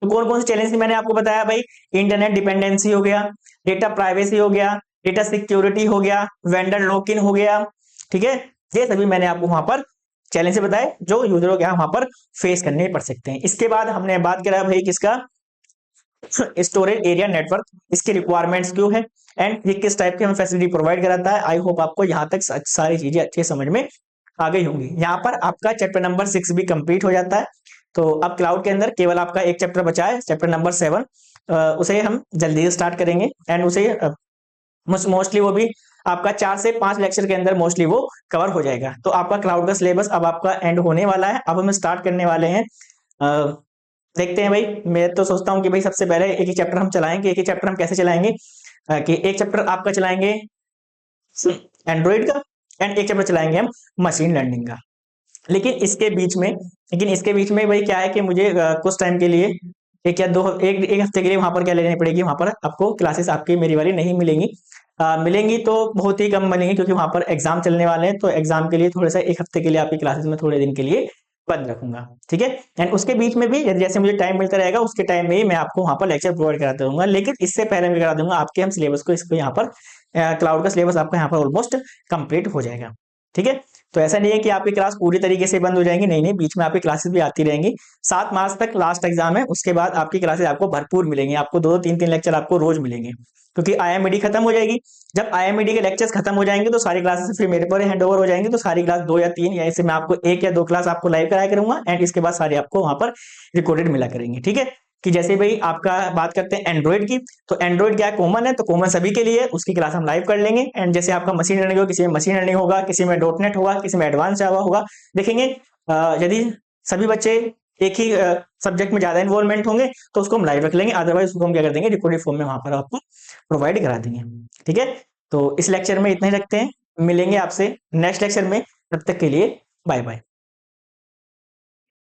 तो कौन कौन से चैलेंज मैंने आपको बताया भाई, इंटरनेट डिपेंडेंसी हो गया, डेटा प्राइवेसी हो गया, डेटा सिक्योरिटी हो गया, वेंडर लॉक इन हो गया। ठीक है, ये सभी मैंने आपको वहां पर चैलेंज बताए जो यूजरों के वहां पर फेस करने पड़ सकते हैं। इसके बाद हमने बात करा भाई किसका, स्टोरेज एरिया नेटवर्क, इसकी रिक्वायरमेंट्स क्यों है एंड ये किस टाइप की हमें फैसिलिटी प्रोवाइड कराता है। आई होप आपको यहाँ तक सारी चीजें अच्छे समझ में आ गई होंगी। यहाँ पर आपका चैप्टर नंबर 6 भी कंप्लीट हो जाता है। तो अब क्लाउड के अंदर केवल आपका एक चैप्टर बचा है, चैप्टर नंबर 7, उसे हम जल्दी स्टार्ट करेंगे एंड उसे मोस्टली वो भी आपका 4 से 5 लेक्चर के अंदर मोस्टली वो कवर हो जाएगा। तो आपका क्लाउड का सिलेबस अब आपका एंड होने वाला है, अब हम स्टार्ट करने वाले हैं। देखते हैं भाई, मैं तो सोचता हूँ कि भाई सबसे पहले एक ही चैप्टर हम चलाएंगे। एक ही चैप्टर हम कैसे चलाएंगे कि एक चैप्टर आपका चलाएंगे एंड्रॉइड का एंड एक चैप्टर चलाएंगे हम मशीन लर्निंग का। लेकिन इसके बीच में भाई क्या है कि मुझे कुछ टाइम के लिए एक हफ्ते के लिए वहां पर क्या लेनी पड़ेगी, वहां पर आपको क्लासेस आपकी मेरी वाली नहीं मिलेंगी। मिलेंगी तो बहुत ही कम मिलेंगी क्योंकि वहां पर एग्जाम चलने वाले हैं, तो एग्जाम के लिए थोड़ा सा एक हफ्ते के लिए आपकी क्लासेस में थोड़े दिन के लिए बंद रखूंगा। ठीक है, एंड उसके बीच में भी जैसे मुझे टाइम मिलता रहेगा उसके टाइम में ही मैं आपको वहां पर लेक्चर प्रोवाइड कराता रहूंगा। लेकिन इससे पहले मैं करा दूंगा आपके हम सिलेबस को, इसको यहाँ पर क्लाउड का सिलेबस आपका यहाँ पर ऑलमोस्ट कंप्लीट हो जाएगा। ठीक है, तो ऐसा नहीं है कि आपकी क्लास पूरी तरीके से बंद हो जाएंगी, नहीं नहीं, बीच में आपकी क्लासेस भी आती रहेंगी। 7 मार्च तक लास्ट एग्जाम है, उसके बाद आपकी क्लासेस आपको भरपूर मिलेंगी, आपको 2-3 लेक्चर आपको रोज मिलेंगे क्योंकि आईएमडी खत्म हो जाएगी। जब आईएमडी के लेक्चर्स खत्म हो जाएंगे तो सारी क्लासेस फिर मेरे पर हैंड ओवर हो जाएंगी, तो सारी क्लास 2 या 3 या ऐसे मैं आपको 1 या 2 क्लास आपको लाइव कराया करूंगा एंड इसके बाद सारी आपको वहां पर रिकॉर्डेड मिला करेंगे। ठीक है, कि जैसे भाई आपका बात करते हैं एंड्रॉइड की, तो एंड्रॉइड क्या कॉमन है, तो कॉमन सभी के लिए उसकी क्लास हम लाइव कर लेंगे। एंड जैसे आपका मशीन लर्निंग होगा, किसी में मशीन लर्निंग होगा, किसी में डॉटनेट होगा, किसी में एडवांस जावा होगा, देखेंगे। यदि सभी बच्चे एक ही सब्जेक्ट में ज्यादा इन्वॉल्वमेंट होंगे तो उसको हम लाइव रख लेंगे, अदरवाइज उसको हम क्या कर देंगे रिकॉर्डेड फॉर्म में वहां पर आपको प्रोवाइड करा देंगे। ठीक है, तो इस लेक्चर में इतना ही रखते हैं, मिलेंगे आपसे नेक्स्ट लेक्चर में, तब तक के लिए बाय बाय।